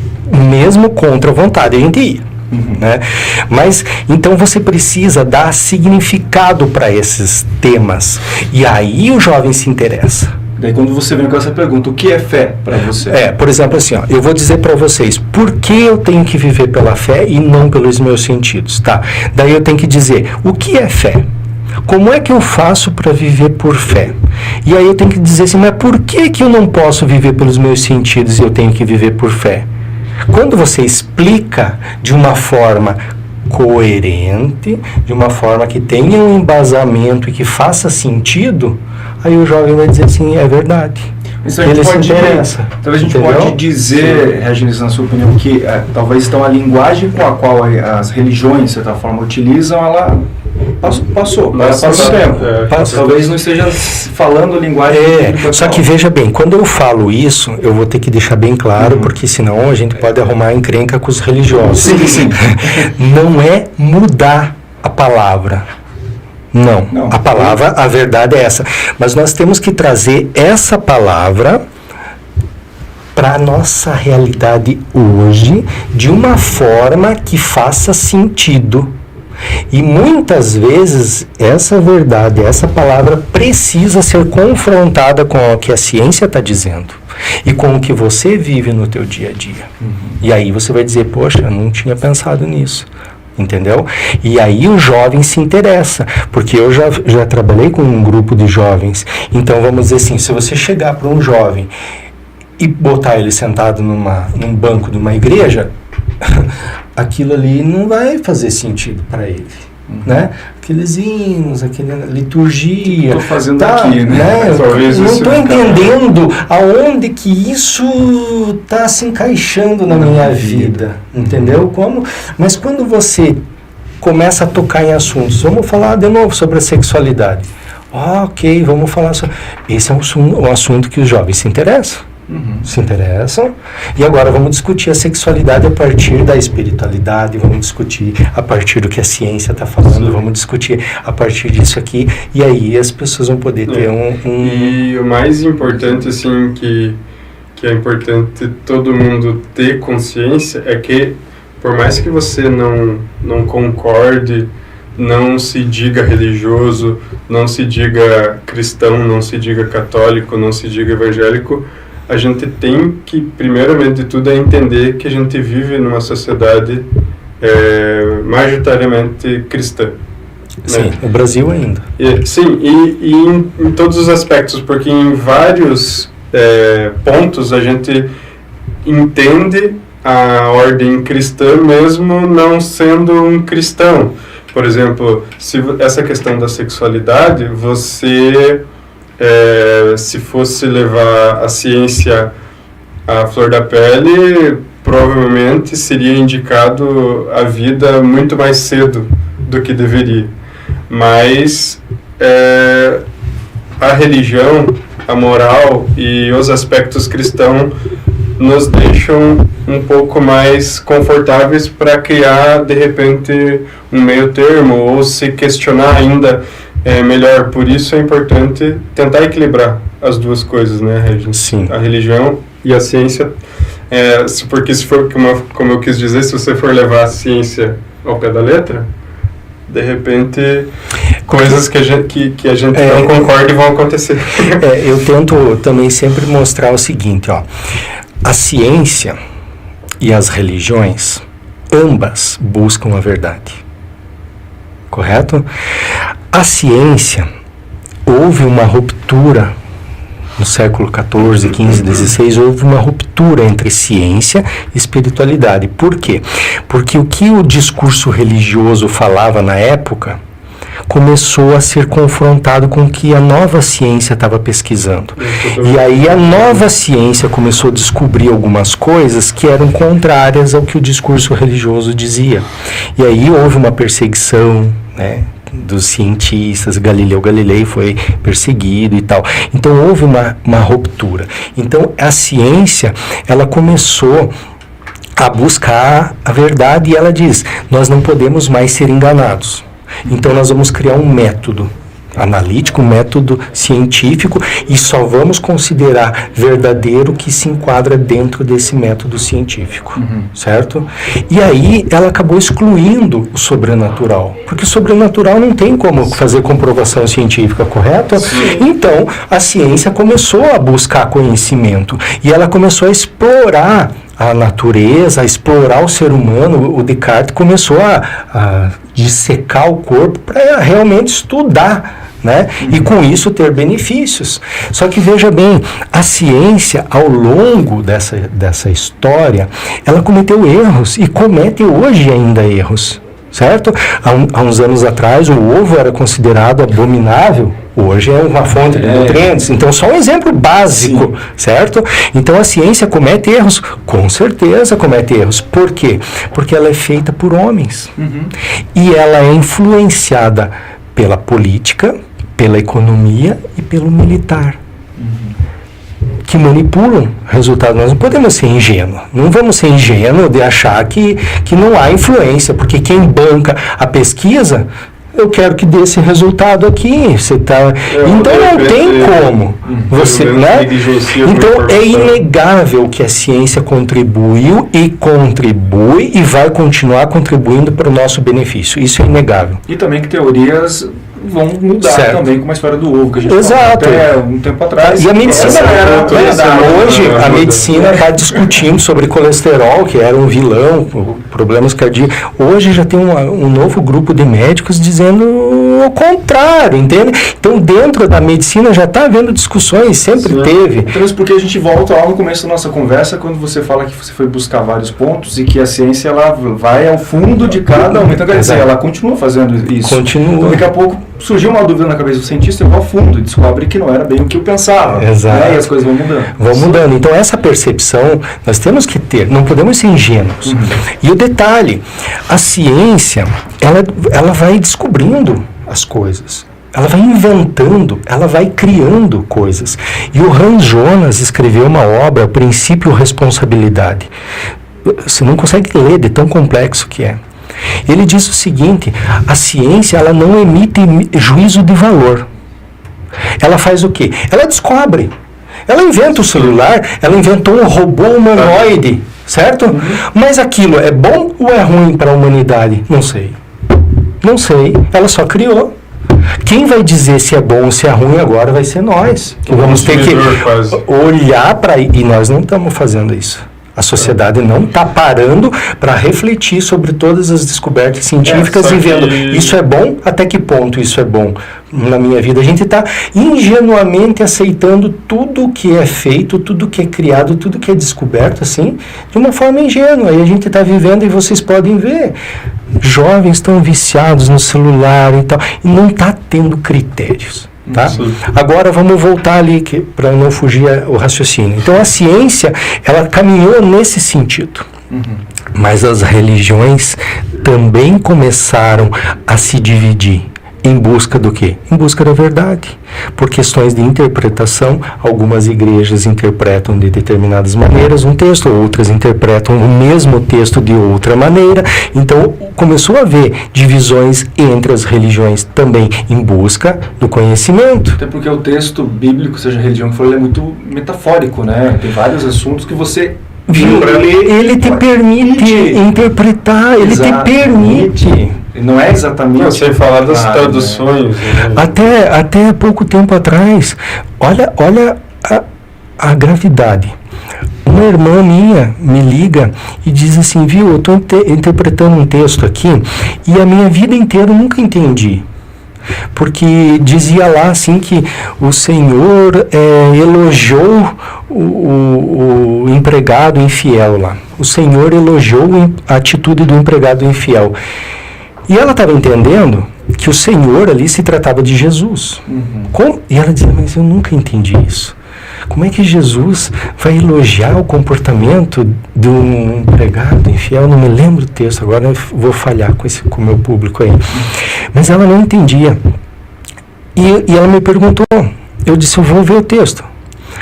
contra a vontade, a gente ia. Né? Mas então você precisa dar significado para esses temas e aí o jovem se interessa.
Daí quando você vem com essa pergunta, o que é fé para você?
Por exemplo, assim, ó, eu vou dizer para vocês, por que eu tenho que viver pela fé e não pelos meus sentidos, tá? Daí eu tenho que dizer, o que é fé? Como é que eu faço para viver por fé? E aí eu tenho que dizer assim, mas por que eu não posso viver pelos meus sentidos e eu tenho que viver por fé? Quando você explica de uma forma coerente, de uma forma que tenha um embasamento e que faça sentido, aí o jovem vai dizer assim, é verdade.
Então, talvez a gente pode dizer, Regis, na sua opinião, que talvez então a linguagem com a qual as religiões, de certa forma, utilizam, ela passou o tempo. Talvez não esteja falando linguagem.
Só que veja bem, quando eu falo isso, eu vou ter que deixar bem claro, porque senão a gente pode arrumar encrenca com os religiosos.
Sim.
Não é mudar a palavra. Não, a palavra, a verdade é essa. Mas nós temos que trazer essa palavra para a nossa realidade hoje de uma forma que faça sentido. E muitas vezes essa verdade, essa palavra precisa ser confrontada com o que a ciência está dizendo e com o que você vive no teu dia a dia. E aí você vai dizer, poxa, eu não tinha pensado nisso. Entendeu? E aí o jovem se interessa, porque eu já trabalhei com um grupo de jovens. Então vamos dizer assim, se você chegar para um jovem e botar ele sentado num banco de uma igreja, aquilo ali não vai fazer sentido para ele. Né? Aqueles hinos, aquela liturgia.
Estou fazendo aqui, né?
Não estou entendendo aonde que isso está se encaixando na minha vida, entendeu? Mas quando você começa a tocar em assuntos, vamos falar de novo sobre a sexualidade. Ok, vamos falar sobre... Esse é um assunto que os jovens se interessam. Se interessam, e agora vamos discutir a sexualidade a partir da espiritualidade, vamos discutir a partir do que a ciência está falando, vamos discutir a partir disso aqui, e aí as pessoas vão poder ter
E o mais importante, assim, que é importante todo mundo ter consciência, é que por mais que você não concorde, não se diga religioso, não se diga cristão, não se diga católico, não se diga evangélico, a gente tem que, primeiramente de tudo, entender que a gente vive numa sociedade majoritariamente cristã.
Sim,
né?
O Brasil ainda.
E em todos os aspectos, porque em vários pontos a gente entende a ordem cristã mesmo não sendo um cristão. Por exemplo, essa questão da sexualidade, se fosse levar a ciência à flor da pele, provavelmente seria indicado a vida muito mais cedo do que deveria. Mas a religião, a moral e os aspectos cristãos nos deixam um pouco mais confortáveis para criar, de repente, um meio termo ou se questionar ainda melhor. Por isso é importante tentar equilibrar as duas coisas, né, Regis?
Sim.
A religião e a ciência, porque se for, como eu quis dizer, se você for levar a ciência ao pé da letra, de repente coisas que a gente não concorda vão acontecer.
Eu tento também sempre mostrar o seguinte, a ciência e as religiões, ambas buscam a verdade. Correto? A ciência, houve uma ruptura no século XIV, XV, XVI, houve uma ruptura entre ciência e espiritualidade. Por quê? Porque o que o discurso religioso falava na época começou a ser confrontado com o que a nova ciência estava pesquisando. E aí a nova ciência começou a descobrir algumas coisas que eram contrárias ao que o discurso religioso dizia. E aí houve uma perseguição, né, dos cientistas. Galileu Galilei foi perseguido e tal. Então houve uma ruptura. Então a ciência, ela começou a buscar a verdade e ela diz, nós não podemos mais ser enganados. Então nós vamos criar um método analítico, um método científico, e só vamos considerar verdadeiro o que se enquadra dentro desse método científico, certo? E aí ela acabou excluindo o sobrenatural, porque o sobrenatural não tem como fazer comprovação científica, correto?
Sim.
Então, a ciência começou a buscar conhecimento, e ela começou a explorar a natureza, a explorar o ser humano. O Descartes começou a dissecar o corpo para realmente estudar, né? E com isso ter benefícios. Só que veja bem, a ciência, ao longo dessa história, ela cometeu erros e comete hoje ainda erros, certo? Há uns anos atrás o ovo era considerado abominável, hoje é uma fonte de nutrientes. Então, só um exemplo básico, certo? Então, a ciência comete erros, com certeza comete erros. Por quê? Porque ela é feita por homens. E ela é influenciada pela política, pela economia e pelo militar, que manipulam resultados. Nós não podemos ser ingênuos. Não vamos ser ingênuos de achar que não há influência, porque quem banca a pesquisa, eu quero que dê esse resultado aqui. Você tá... Então não tem como. Você, né? Então é inegável que a ciência contribuiu e contribui e vai continuar contribuindo para o nosso benefício. Isso é inegável.
E também que teorias vão mudar também, como a história do ovo que a gente
Exato.
falou até um tempo atrás.
E a medicina hoje, a medicina está discutindo sobre colesterol, que era um vilão, problemas cardíacos. Hoje já tem um novo grupo de médicos dizendo o contrário, entende? Então, dentro da medicina já está havendo discussões, sempre teve.
Então, isso porque a gente volta lá no começo da nossa conversa, quando você fala que você foi buscar vários pontos e que a ciência ela vai ao fundo de cada um. Então, quer dizer, ela continua fazendo isso.
Continua.
Então, daqui a pouco surgiu uma dúvida na cabeça do cientista, eu vou ao fundo e descobre que não era bem o que eu pensava.
Exato.
Né? E as coisas vão mudando.
Vão mudando. Então, essa percepção nós temos que ter, não podemos ser ingênuos. E o detalhe, a ciência, ela vai descobrindo as coisas. Ela vai inventando, ela vai criando coisas. E o Hans Jonas escreveu uma obra, Princípio Responsabilidade. Você não consegue ler de tão complexo que é. Ele diz o seguinte: a ciência ela não emite juízo de valor. Ela faz o quê? Ela descobre. Ela inventa o celular, ela inventou um robô humanoide, certo? Mas aquilo é bom ou é ruim para a humanidade? Não sei. Não sei. Ela só criou. Quem vai dizer se é bom ou se é ruim agora vai ser nós. Que vamos ter que olhar para... E nós não estamos fazendo isso. A sociedade não está parando para refletir sobre todas as descobertas científicas e vendo isso é bom, até que ponto isso é bom na minha vida. A gente está ingenuamente aceitando tudo que é feito, tudo que é criado, tudo que é descoberto, assim, de uma forma ingênua. E a gente está vivendo, e vocês podem ver, jovens estão viciados no celular e tal, e não está tendo critérios. Tá? Agora vamos voltar ali para não fugir o raciocínio. Então a ciência ela caminhou nesse sentido, mas as religiões também começaram a se dividir em busca do quê? Em busca da verdade. Por questões de interpretação, algumas igrejas interpretam de determinadas maneiras um texto, outras interpretam o mesmo texto de outra maneira. Então, começou a haver divisões entre as religiões também em busca do conhecimento.
Até porque o texto bíblico, seja a religião que for, ele é muito metafórico, né? Tem vários assuntos que você...
Ele te permite interpretar, ele te permite.
Não é exatamente...
Não, sem falar das traduções. Né?
Até pouco tempo atrás, olha a gravidade. Uma irmã minha me liga e diz assim, viu, eu estou interpretando um texto aqui e a minha vida inteira eu nunca entendi. Porque dizia lá assim que o Senhor elogiou o empregado infiel lá. O Senhor elogiou a atitude do empregado infiel. E ela estava entendendo que o Senhor ali se tratava de Jesus. E ela dizia, mas eu nunca entendi isso. Como é que Jesus vai elogiar o comportamento de um empregado infiel? Não me lembro o texto, agora eu vou falhar com o meu público aí. Mas ela não entendia. E ela me perguntou, eu disse, eu vou ver o texto.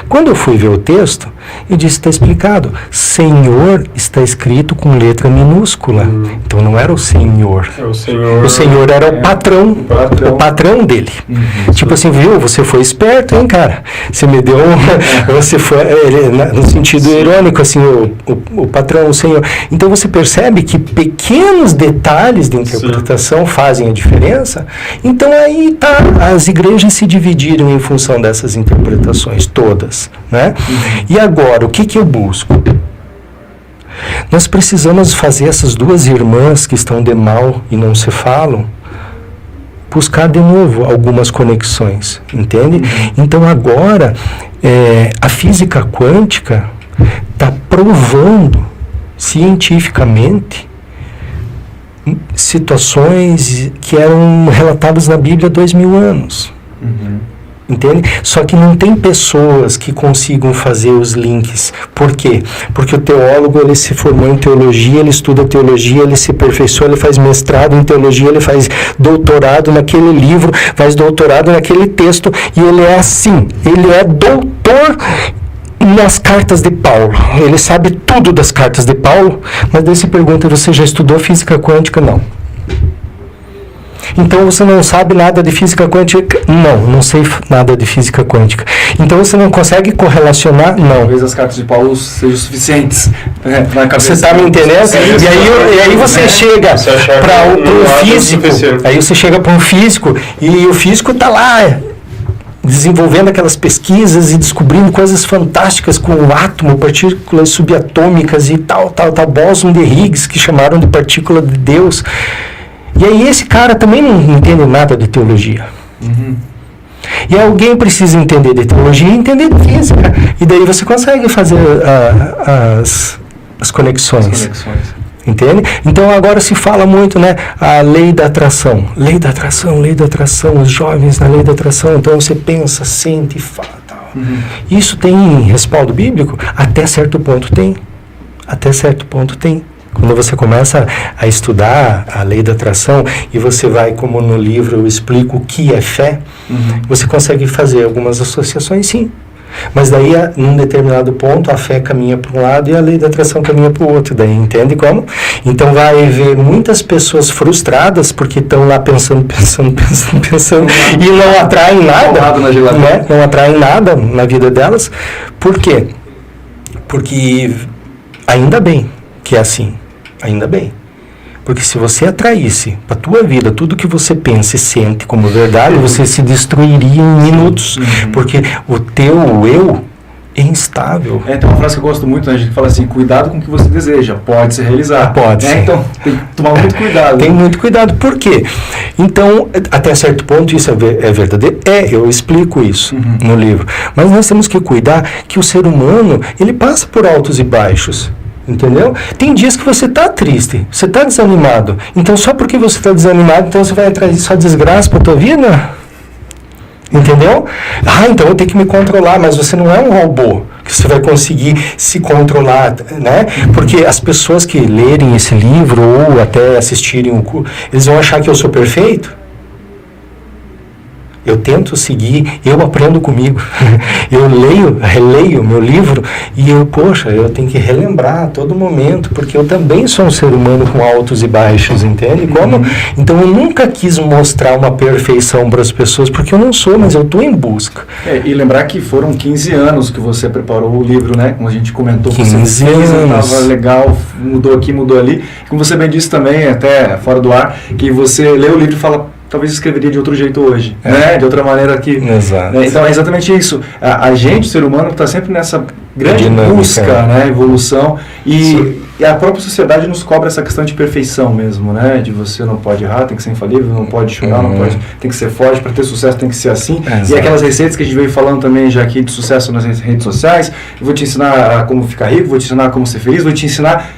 Quando eu fui ver o texto, eu disse, está explicado, Senhor está escrito com letra minúscula. Então não era o Senhor. O Senhor era o patrão. O patrão dele. Tipo assim, viu, você foi esperto, hein, cara? Você me deu você foi, no sentido irônico, assim, o patrão, o Senhor. Então você percebe que pequenos detalhes de interpretação fazem a diferença. Então aí tá, as igrejas se dividiram em função dessas interpretações todas, né? E agora, o que eu busco? Nós precisamos fazer essas duas irmãs que estão de mal e não se falam, buscar de novo algumas conexões, entende? Então agora, a física quântica está provando cientificamente situações que eram relatadas na Bíblia há 2000 anos. Entende? Só que não tem pessoas que consigam fazer os links. Por quê? Porque o teólogo, ele se formou em teologia, ele estuda teologia, ele se aperfeiçoa, ele faz mestrado em teologia, ele faz doutorado naquele livro, faz doutorado naquele texto, e ele é assim, ele é doutor nas cartas de Paulo. Ele sabe tudo das cartas de Paulo, mas daí se pergunta, você já estudou física quântica? Não. Então você não sabe nada de física quântica? Não sei nada de física quântica. Então você não consegue correlacionar? Não.
Talvez as cartas de Paulo sejam suficientes.
Você está me entendendo? E aí você chega para um físico, aí você chega para um físico e o físico está lá desenvolvendo aquelas pesquisas e descobrindo coisas fantásticas com o átomo, partículas subatômicas e tal, bóson de Higgs, que chamaram de partícula de Deus. E aí esse cara também não entende nada de teologia. E alguém precisa entender de teologia e entender de física. E daí você consegue fazer as conexões. Entende? Então agora se fala muito, né? A lei da atração. Lei da atração, os jovens na lei da atração. Então você pensa, sente e fala. Tal. Isso tem respaldo bíblico? Até certo ponto tem. Quando você começa a estudar a lei da atração e você vai, como no livro eu explico o que é fé, você consegue fazer algumas associações, sim. Mas daí, num determinado ponto, a fé caminha para um lado e a lei da atração caminha para o outro. Daí, entende como? Então vai haver muitas pessoas frustradas porque estão lá pensando e não atraem nada, né? Não atraem nada na vida delas. Por quê? Porque ainda bem que é assim. Ainda bem. Porque se você atraísse para a tua vida tudo que você pensa e sente como verdade, você se destruiria em minutos. Porque o teu eu é instável.
Tem uma frase que eu gosto muito, né? A gente fala assim, cuidado com o que você deseja, pode se realizar.
Pode ser.
Então, tem que tomar muito cuidado.
Tem muito cuidado. Por quê? Então, até certo ponto, isso é verdadeiro? Eu explico isso no livro. Mas nós temos que cuidar que o ser humano, ele passa por altos e baixos. Entendeu? Tem dias que você está triste, você está desanimado. Então, só porque você está desanimado, então você vai atrair só desgraça para a tua vida? Entendeu? Então eu tenho que me controlar, mas você não é um robô que você vai conseguir se controlar, né? Porque as pessoas que lerem esse livro ou até assistirem o curso, eles vão achar que eu sou perfeito. Eu tento seguir, eu aprendo comigo. Eu releio meu livro e eu tenho que relembrar a todo momento, porque eu também sou um ser humano com altos e baixos, entende? Como? Então eu nunca quis mostrar uma perfeição para as pessoas, porque eu não sou, mas eu estou em busca.
E lembrar que foram 15 anos que você preparou o livro, né? Como a gente comentou,
15
você estava legal, mudou aqui, mudou ali. Como você bem disse também, até fora do ar, que você lê o livro e fala, talvez escreveria de outro jeito hoje, né? De outra maneira aqui.
Exato.
Né? Então é exatamente isso. A gente, o ser humano, está sempre nessa grande busca, né? Evolução. E a própria sociedade nos cobra essa questão de perfeição mesmo, né? De você não pode errar, tem que ser infalível, não pode chorar, não pode, tem que ser forte, para ter sucesso tem que ser assim. E aquelas receitas que a gente veio falando também já aqui de sucesso nas redes sociais. Eu vou te ensinar como ficar rico, vou te ensinar como ser feliz, vou te ensinar.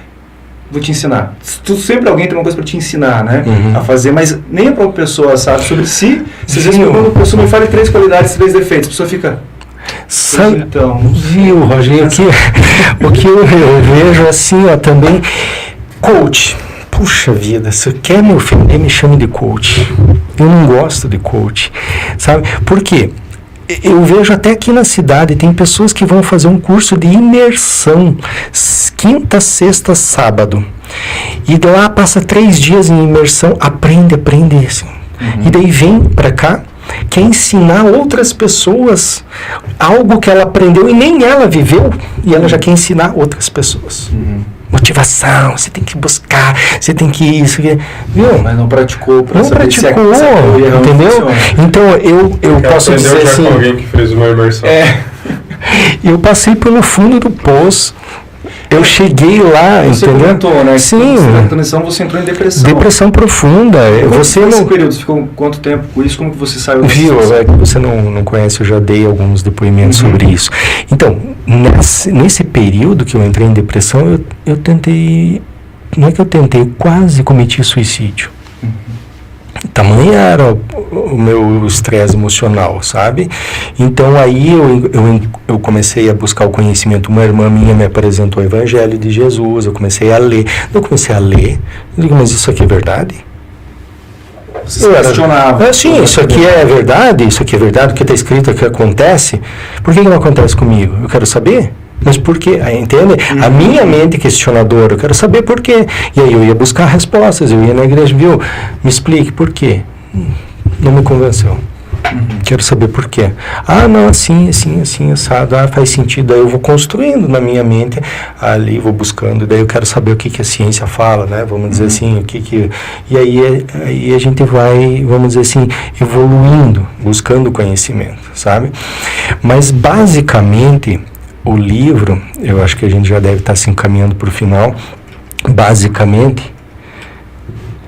Sempre alguém tem uma coisa para te ensinar, né? A fazer, mas nem a própria pessoa sabe sobre si. Se às vezes quando a pessoa me fala 3 qualidades, 3 defeitos, a pessoa fica...
Então, viu, Roger, o que eu vejo assim, também, coach. Puxa vida, se quer me ofender, me chame de coach. Eu não gosto de coach, sabe? Por quê? eu vejo até aqui na cidade, tem pessoas que vão fazer um curso de imersão, quinta, sexta, sábado. E lá passa 3 dias em imersão, aprende assim. E daí vem para cá, quer ensinar outras pessoas algo que ela aprendeu e nem ela viveu, e ela já quer ensinar outras pessoas. Motivação, você tem que buscar, você tem que isso, viu?
Mas não praticou,
não praticou, entendeu? Então eu posso dizer
já
assim,
com alguém que fez uma imersão.
Eu passei pelo fundo do poço. Eu cheguei lá,
você
entendeu?
Comentou, né?
Sim.
Na transição você entrou em depressão.
Depressão profunda. Você
não...
não...
Esse período, você ficou quanto tempo com isso? Como que você saiu dessa
Viu,
situação?
que você não conhece, eu já dei alguns depoimentos sobre isso. Então, nesse período que eu entrei em depressão, eu tentei... Não é que eu tentei, eu quase cometi suicídio. Tamanho era o meu estresse emocional, sabe? Então aí eu comecei a buscar o conhecimento. Uma irmã minha me apresentou o Evangelho de Jesus, eu comecei a ler. Eu digo, mas isso aqui é verdade?
Você questionava.
Sim, isso aqui é verdade, o que está escrito, o que acontece. Por que não acontece comigo? Eu quero saber. Mas por quê? Entende? A minha mente questionadora, eu quero saber por quê. E aí eu ia buscar respostas, eu ia na igreja, viu? Me explique por quê. Não me convenceu. Quero saber por quê. Não, assim, assado. Faz sentido. Aí eu vou construindo na minha mente, ali vou buscando. Daí eu quero saber o que a ciência fala, né? Vamos dizer assim, o que... E aí a gente vai, vamos dizer assim, evoluindo, buscando conhecimento, sabe? Mas basicamente... O livro, eu acho que a gente já deve estar se encaminhando para o final, basicamente...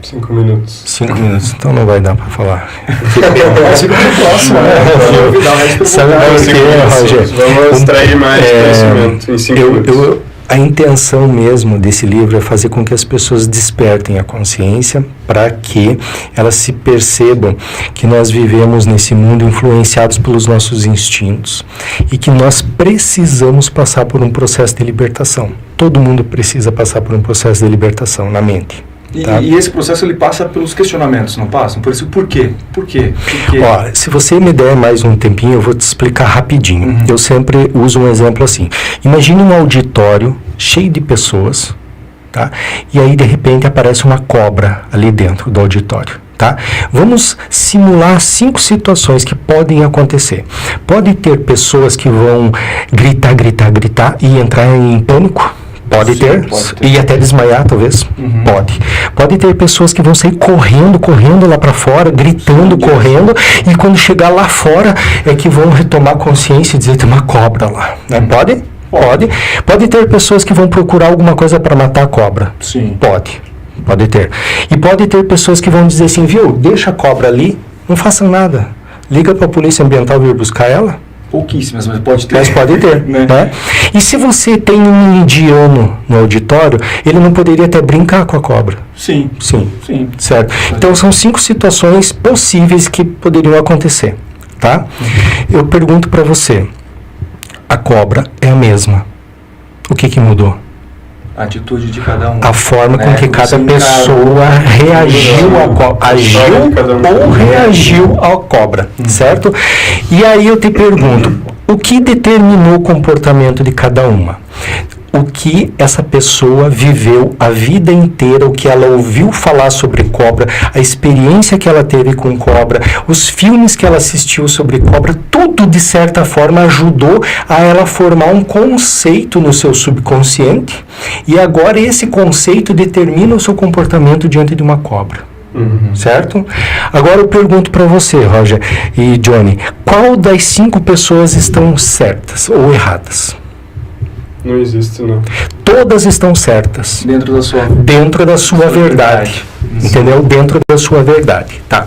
5 minutos.
5 minutos, então não vai dar para falar.
Fica pro próximo, né?
Sabe por quê, Roger?
Vamos extrair mais conhecimento em 5 minutos.
A intenção mesmo desse livro é fazer com que as pessoas despertem a consciência para que elas se percebam que nós vivemos nesse mundo influenciados pelos nossos instintos e que nós precisamos passar por um processo de libertação. Todo mundo precisa passar por um processo de libertação na mente. Tá?
E esse processo ele passa pelos questionamentos, não passa? Por isso, por quê? Por quê?
Ó, se você me der mais um tempinho, eu vou te explicar rapidinho. Eu sempre uso um exemplo assim. Imagine um auditório cheio de pessoas, tá? E aí, de repente, aparece uma cobra ali dentro do auditório. Tá? Vamos simular 5 situações que podem acontecer. Pode ter pessoas que vão gritar e entrar em pânico. Pode ter. E até desmaiar, talvez. Pode ter pessoas que vão sair correndo lá para fora, gritando, correndo, e quando chegar lá fora é que vão retomar consciência e dizer, tem uma cobra lá. Né? Pode ter pessoas que vão procurar alguma coisa para matar a cobra.
Sim.
Pode ter. E pode ter pessoas que vão dizer assim, viu, deixa a cobra ali, não façam nada. Liga para a polícia ambiental vir buscar ela.
Pouquíssimas, mas pode ter.
Mas pode ter, né? E se você tem um indiano no auditório, ele não poderia até brincar com a cobra?
Sim.
Certo. Então são 5 situações possíveis que poderiam acontecer, tá? Eu pergunto para você, a cobra é a mesma. O que mudou?
A atitude de cada um.
A forma com que cada pessoa reagiu à cobra. Reagiu à cobra, certo? E aí eu te pergunto, o que determinou o comportamento de cada uma? O que essa pessoa viveu a vida inteira, o que ela ouviu falar sobre cobra, a experiência que ela teve com cobra, os filmes que ela assistiu sobre cobra, tudo de certa forma ajudou a ela formar um conceito no seu subconsciente, e agora esse conceito determina o seu comportamento diante de uma cobra. Certo? Agora eu pergunto para você, Roger e Johnny, qual das 5 pessoas estão certas ou erradas?
Não existe, não.
Todas estão certas.
Dentro da sua
verdade. Entendeu? Dentro da sua verdade. Tá.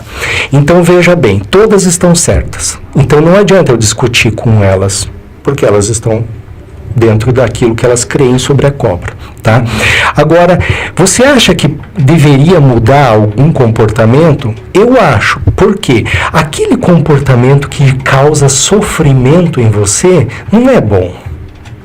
Então veja bem, todas estão certas. Então não adianta eu discutir com elas, porque elas estão dentro daquilo que elas creem sobre a cobra. Tá? Agora, você acha que deveria mudar algum comportamento? Eu acho. Por quê? Aquele comportamento que causa sofrimento em você não é bom.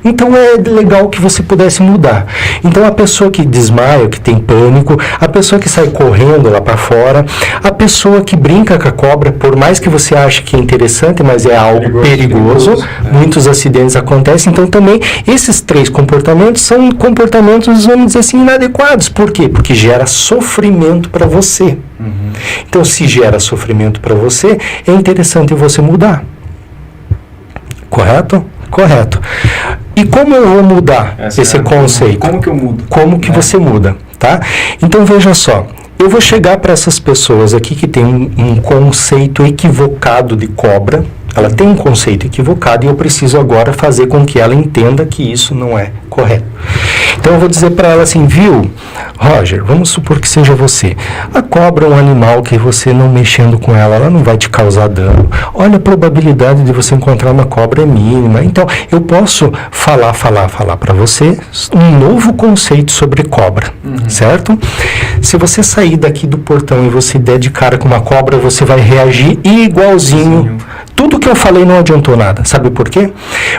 Então é legal que você pudesse mudar. Então a pessoa que desmaia, que tem pânico, a pessoa que sai correndo lá para fora, a pessoa que brinca com a cobra, por mais que você ache que é interessante, mas é algo perigoso, muitos acidentes acontecem. Então também esses 3 comportamentos são comportamentos, vamos dizer assim, inadequados. Por quê? Porque gera sofrimento para você. Então se gera sofrimento para você, é interessante você mudar. Correto? Correto. E como eu vou mudar esse conceito?
Como que eu mudo?
Como que você muda, tá? Então veja só, eu vou chegar para essas pessoas aqui que tem um conceito equivocado de cobra. Ela tem um conceito equivocado e eu preciso agora fazer com que ela entenda que isso não é correto. Então eu vou dizer para ela assim, viu, Roger, vamos supor que seja você. A cobra é um animal que você não mexendo com ela, ela não vai te causar dano. Olha, a probabilidade de você encontrar uma cobra é mínima. Então eu posso falar para você um novo conceito sobre cobra, certo? Se você sair daqui do portão e você der de cara com uma cobra, você vai reagir igualzinho. Tudo que eu falei não adiantou nada. Sabe por quê?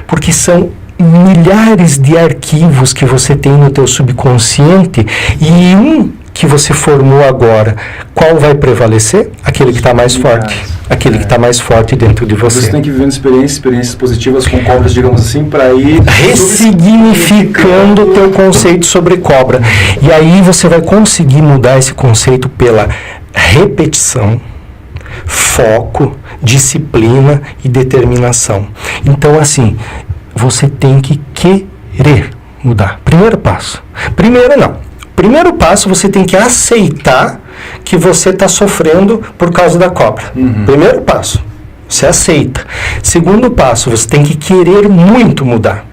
Porque são milhares de arquivos que você tem no teu subconsciente e um que você formou agora, qual vai prevalecer? Aquele que está mais forte. Aquele que está mais forte dentro de você.
Você tem que viver experiências positivas com cobras, digamos assim, para ir
ressignificando o teu conceito sobre cobra. E aí você vai conseguir mudar esse conceito pela repetição, foco, disciplina e determinação. Então, assim, você tem que querer mudar. Primeiro passo. Primeiro passo, você tem que aceitar que você está sofrendo por causa da cobra. Primeiro passo, você aceita. Segundo passo, você tem que querer muito mudar.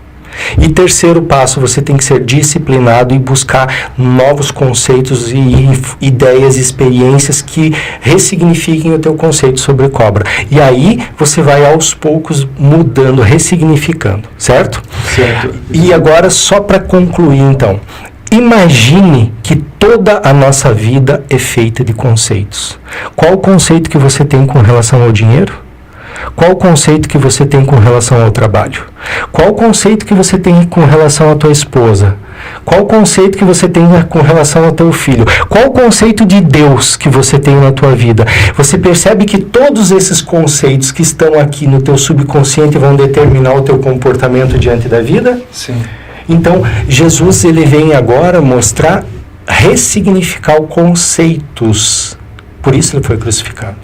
E terceiro passo, você tem que ser disciplinado e buscar novos conceitos e ideias, experiências que ressignifiquem o teu conceito sobre cobra. E aí você vai aos poucos mudando, ressignificando, certo?
Certo.
E agora, só para concluir então, imagine que toda a nossa vida é feita de conceitos. Qual o conceito que você tem com relação ao dinheiro? Qual o conceito que você tem com relação ao trabalho? Qual o conceito que você tem com relação à tua esposa? Qual o conceito que você tem com relação ao teu filho? Qual o conceito de Deus que você tem na tua vida? Você percebe que todos esses conceitos que estão aqui no teu subconsciente vão determinar o teu comportamento diante da vida?
Sim.
Então, Jesus ele vem agora mostrar, ressignificar os conceitos. Por isso ele foi crucificado.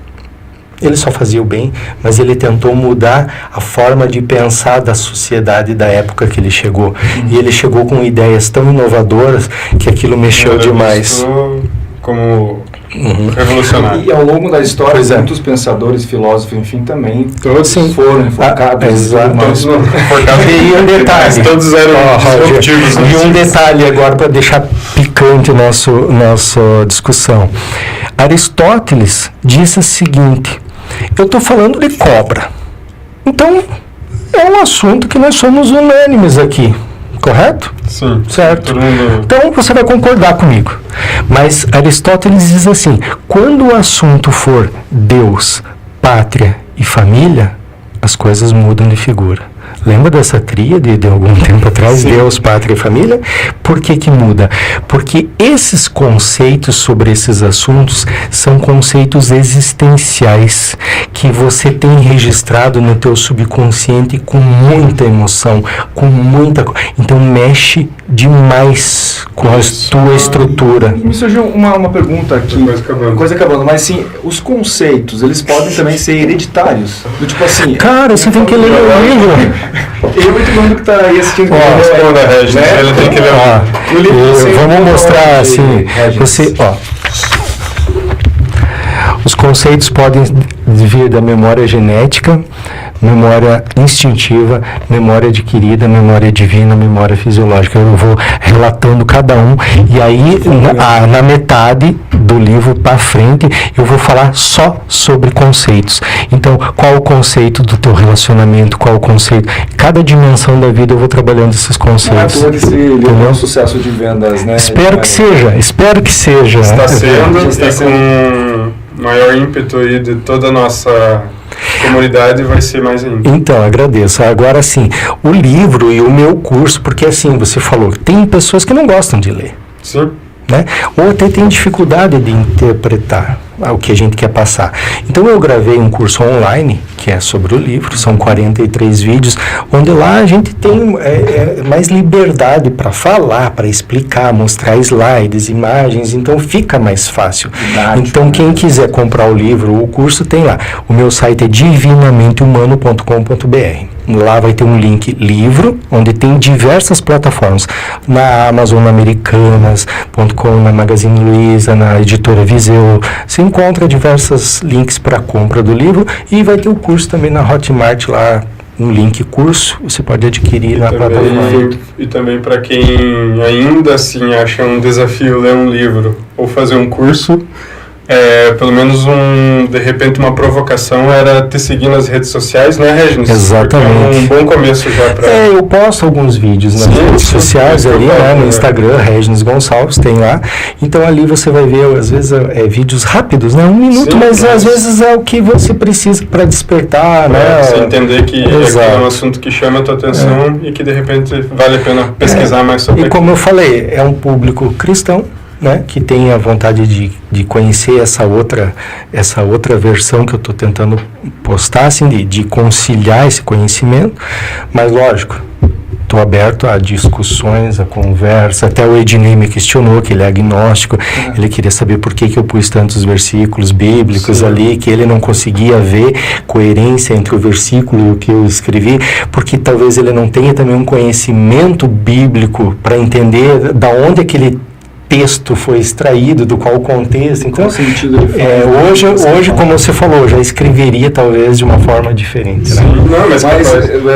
Ele só fazia o bem, mas ele tentou mudar a forma de pensar da sociedade da época que ele chegou. E ele chegou com ideias tão inovadoras que aquilo mexeu demais.
Como revolucionário.
E ao longo da história, muitos pensadores, filósofos, enfim, também todos foram enfocados.
Exato. E um detalhe.
Todos eram disruptivos.
E um detalhe agora para deixar picante nossa discussão. Aristóteles disse o seguinte: eu estou falando de cobra. Então, é um assunto que nós somos unânimes aqui. Correto?
Sim.
Certo. Então, você vai concordar comigo. Mas Aristóteles diz assim: quando o assunto for Deus, pátria e família, as coisas mudam de figura. Lembra dessa tríade de algum tempo atrás? Sim. Deus, pátria e família? Por que muda? Porque esses conceitos sobre esses assuntos são conceitos existenciais que você tem registrado no teu subconsciente com muita emoção, com muita... Então mexe demais com a tua estrutura.
Me surgiu uma pergunta aqui. Coisa acabando. Mas sim, os conceitos, eles podem também ser hereditários? Do tipo assim...
Cara, você tem que ler o livro.
E muito mundo que está aí assistindo
ele tem que ler
vamos mostrar assim, você, os conceitos podem vir da memória genética, memória instintiva, memória adquirida, memória divina, memória fisiológica. Eu vou relatando cada um e aí na metade do livro para frente eu vou falar só sobre conceitos. Então, qual o conceito do teu relacionamento, qual o conceito, cada dimensão da vida eu vou trabalhando esses conceitos.
Não é esse livro é um sucesso de vendas, né?
Espero que seja.
Está sendo com maior ímpeto aí de toda a nossa comunidade vai ser mais ainda.
Então, agradeço. Agora, sim, o livro e o meu curso, porque assim, você falou, tem pessoas que não gostam de ler.
Sim.
Né? Ou até tem dificuldade de interpretar o que a gente quer passar. Então eu gravei um curso online, que é sobre o livro, são 43 vídeos, onde lá a gente tem mais liberdade para falar, para explicar, mostrar slides, imagens, então fica mais fácil. Verdade, então quem quiser comprar o livro ou o curso tem lá. O meu site é divinamente-humano.com.br. Lá vai ter um link livro, onde tem diversas plataformas. Na Amazon, na Americanas.com, na Magazine Luiza, na Editora Viseu. Você encontra diversos links para compra do livro e vai ter o curso também na Hotmart lá, um link curso, você pode adquirir na plataforma.
E também para quem ainda assim acha um desafio ler um livro ou fazer um curso, pelo menos de repente uma provocação era te seguir nas redes sociais, né, Regis?
Exatamente.
É um bom começo já para...
eu posto alguns vídeos nas redes sociais ali, né, no Instagram, Regis Gonçalves, tem lá. Então ali você vai ver, às vezes, vídeos rápidos, né, 1 minuto, mas às vezes é o que você precisa para despertar, né?
Você entender que é um assunto que chama a tua atenção e que de repente vale a pena pesquisar mais sobre
E como eu falei, é um público cristão, né, que tem a vontade de conhecer essa outra versão que eu estou tentando postar, assim, de conciliar esse conhecimento, mas lógico, estou aberto a discussões, a conversa. Até o Ednei me questionou, que ele é agnóstico, ele queria saber por que eu pus tantos versículos bíblicos ali, que ele não conseguia ver coerência entre o versículo e o que eu escrevi, porque talvez ele não tenha também um conhecimento bíblico para entender da onde aquele texto foi extraído, do qual contexto. Então,
sentido ele faz,
hoje, como você falou, já escreveria talvez de uma forma diferente.
Sim,
né?
não, mas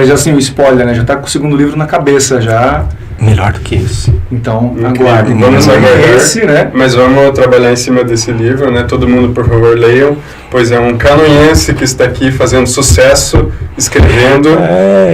já assim, o spoiler, né? Já está com o segundo livro na cabeça, já...
Melhor do que isso.
Então, aguardem.
Vamos aguardar,
né?
Mas vamos trabalhar em cima desse livro, né? Todo mundo, por favor, leiam, pois é um canoense que está aqui fazendo sucesso, escrevendo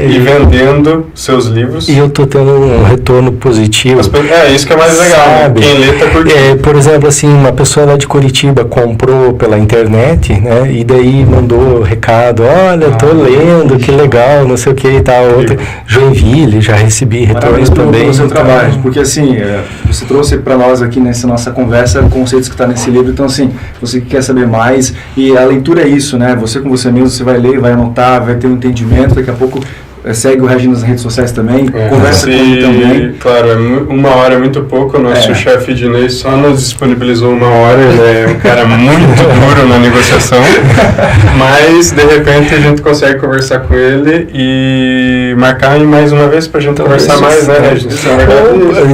e vendendo seus livros.
E eu estou tendo um retorno positivo.
Isso que é mais legal,
sabe?
Quem lê está curtindo.
Por exemplo, assim, uma pessoa lá de Curitiba comprou pela internet, né? E daí mandou recado, olha, estou lendo, que legal, não sei o que e tal. Outra, Joinville, já recebi retornos também.
Pelo seu trabalho, porque assim, você trouxe para nós aqui nessa nossa conversa conceitos que está nesse livro, então assim, você que quer saber mais, e a leitura é isso, né? Você com você mesmo, você vai ler, vai anotar, vai ter um entendimento, daqui a pouco segue o Regis nas redes sociais também, conversa com ele também.
Claro, 1 hora é muito pouco, o nosso chefe Ednei só nos disponibilizou 1 hora, ele é um cara muito duro na negociação, mas de repente a gente consegue conversar com ele e marcar mais uma vez pra gente conversar mais, né, Regis?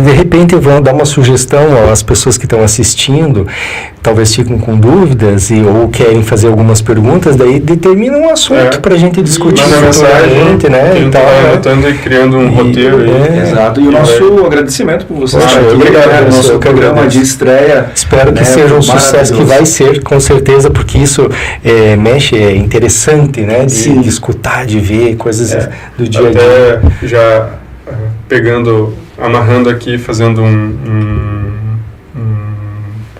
De repente vão dar uma sugestão às pessoas que estão assistindo, talvez fiquem com dúvidas ou querem fazer algumas perguntas, daí determina um assunto pra gente discutir futuramente, né?
Então, anotando e criando um roteiro.
Exato. E o nosso agradecimento por você estar aqui.
Obrigado.
Nosso programa de estreia.
Espero que seja um sucesso, que vai ser, com certeza, porque isso mexe, é interessante, né? De escutar, de ver coisas do dia a dia.
Até já amarrando aqui, fazendo um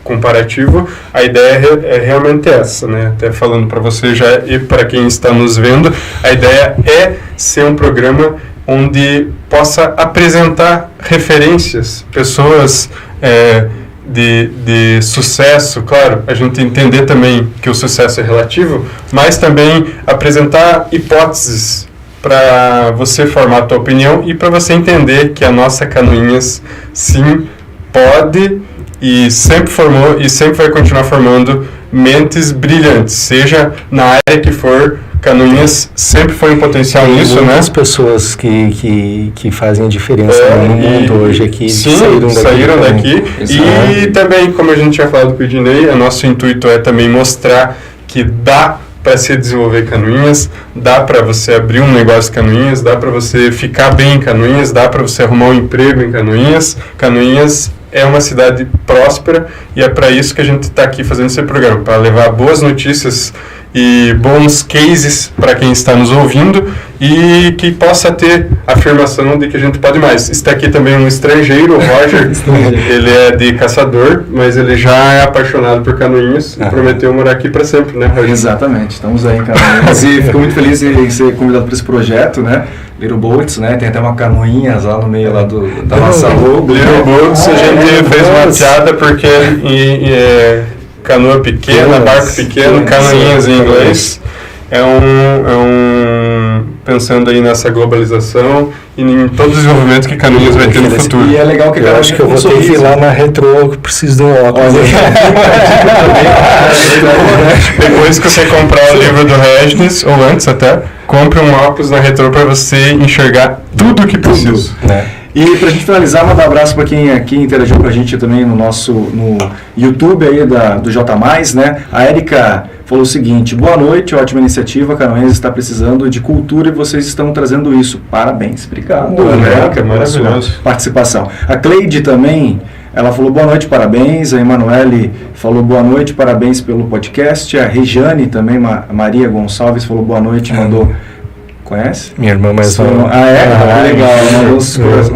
comparativo, a ideia é realmente essa, né? Até falando para você já e para quem está nos vendo, a ideia é ser um programa onde possa apresentar referências, pessoas de sucesso, claro, a gente entender também que o sucesso é relativo, mas também apresentar hipóteses para você formar a tua opinião e para você entender que a nossa Canoinhas, sim, pode e sempre formou e sempre vai continuar formando mentes brilhantes, seja na área que for. Canoinhas sempre foi um potencial nisso, né?
As pessoas que fazem a diferença no mundo hoje aqui
saíram daqui. E também, como a gente tinha falado com o Ednei, o nosso intuito é também mostrar que dá para se desenvolver Canoinhas, dá para você abrir um negócio em Canoinhas, dá para você ficar bem em Canoinhas, dá para você arrumar um emprego em Canoinhas. Canoinhas é uma cidade próspera e é para isso que a gente está aqui fazendo esse programa, para levar boas notícias e bons cases para quem está nos ouvindo e que possa ter a afirmação de que a gente pode mais. Está aqui também um estrangeiro, o Roger, ele é de Caçador, mas ele já é apaixonado por Canoinhas e prometeu morar aqui para sempre, né, Roger?
Exatamente, estamos aí em Canoinhas e fico muito feliz em ser convidado para esse projeto, né? Little Boats, né? Tem até uma canoinhas lá no meio lá da nossa logo.
Little Boats, a gente fez uma piada porque canoa pequena, barco pequeno, canoinhas em inglês. Pensando aí nessa globalização e em todo o desenvolvimento que Canoinhas vai ter no futuro.
E é legal que eu acho que eu vou ter que ir lá na Retrô, que preciso de um óculos.
Depois que você comprar o livro do Regis, ou antes até, compre um óculos na Retrô para você enxergar tudo o que precisa.
Né?
E pra gente finalizar, mandar um abraço para quem aqui interagiu com a gente também no YouTube aí do J+, né? A Érica falou o seguinte: boa noite, ótima iniciativa, Canoinhas está precisando de cultura e vocês estão trazendo isso. Parabéns, obrigado, Érica, pela sua participação. A Cleide também, ela falou boa noite, parabéns. A Emanuele falou boa noite, parabéns pelo podcast. A Regiane também, Maria Gonçalves, falou boa noite, mandou... Conhece?
Minha irmã mais nova.
Legal,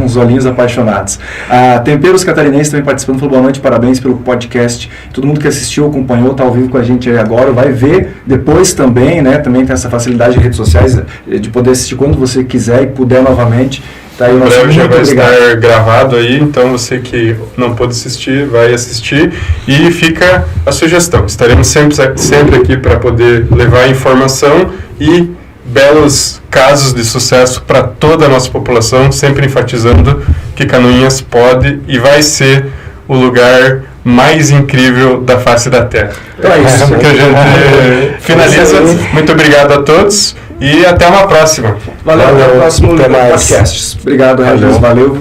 uns olhinhos apaixonados. A Temperos Catarinense também participando, falou boa noite, parabéns pelo podcast. Todo mundo que assistiu, acompanhou, está ao vivo com a gente aí agora, vai ver depois também, né? Também tem essa facilidade de redes sociais, de poder assistir quando você quiser e puder novamente. Tá aí,
em breve já vai
obrigado.
Estar gravado aí, então você que não pôde assistir, vai assistir. E fica a sugestão, estaremos sempre aqui para poder levar informação e belos casos de sucesso para toda a nossa população, sempre enfatizando que Canoinhas pode e vai ser o lugar mais incrível da face da Terra.
Então é isso
que a gente finaliza. Muito obrigado a todos e até uma próxima.
Valeu, até o próximo podcast. Obrigado, Regis. Valeu.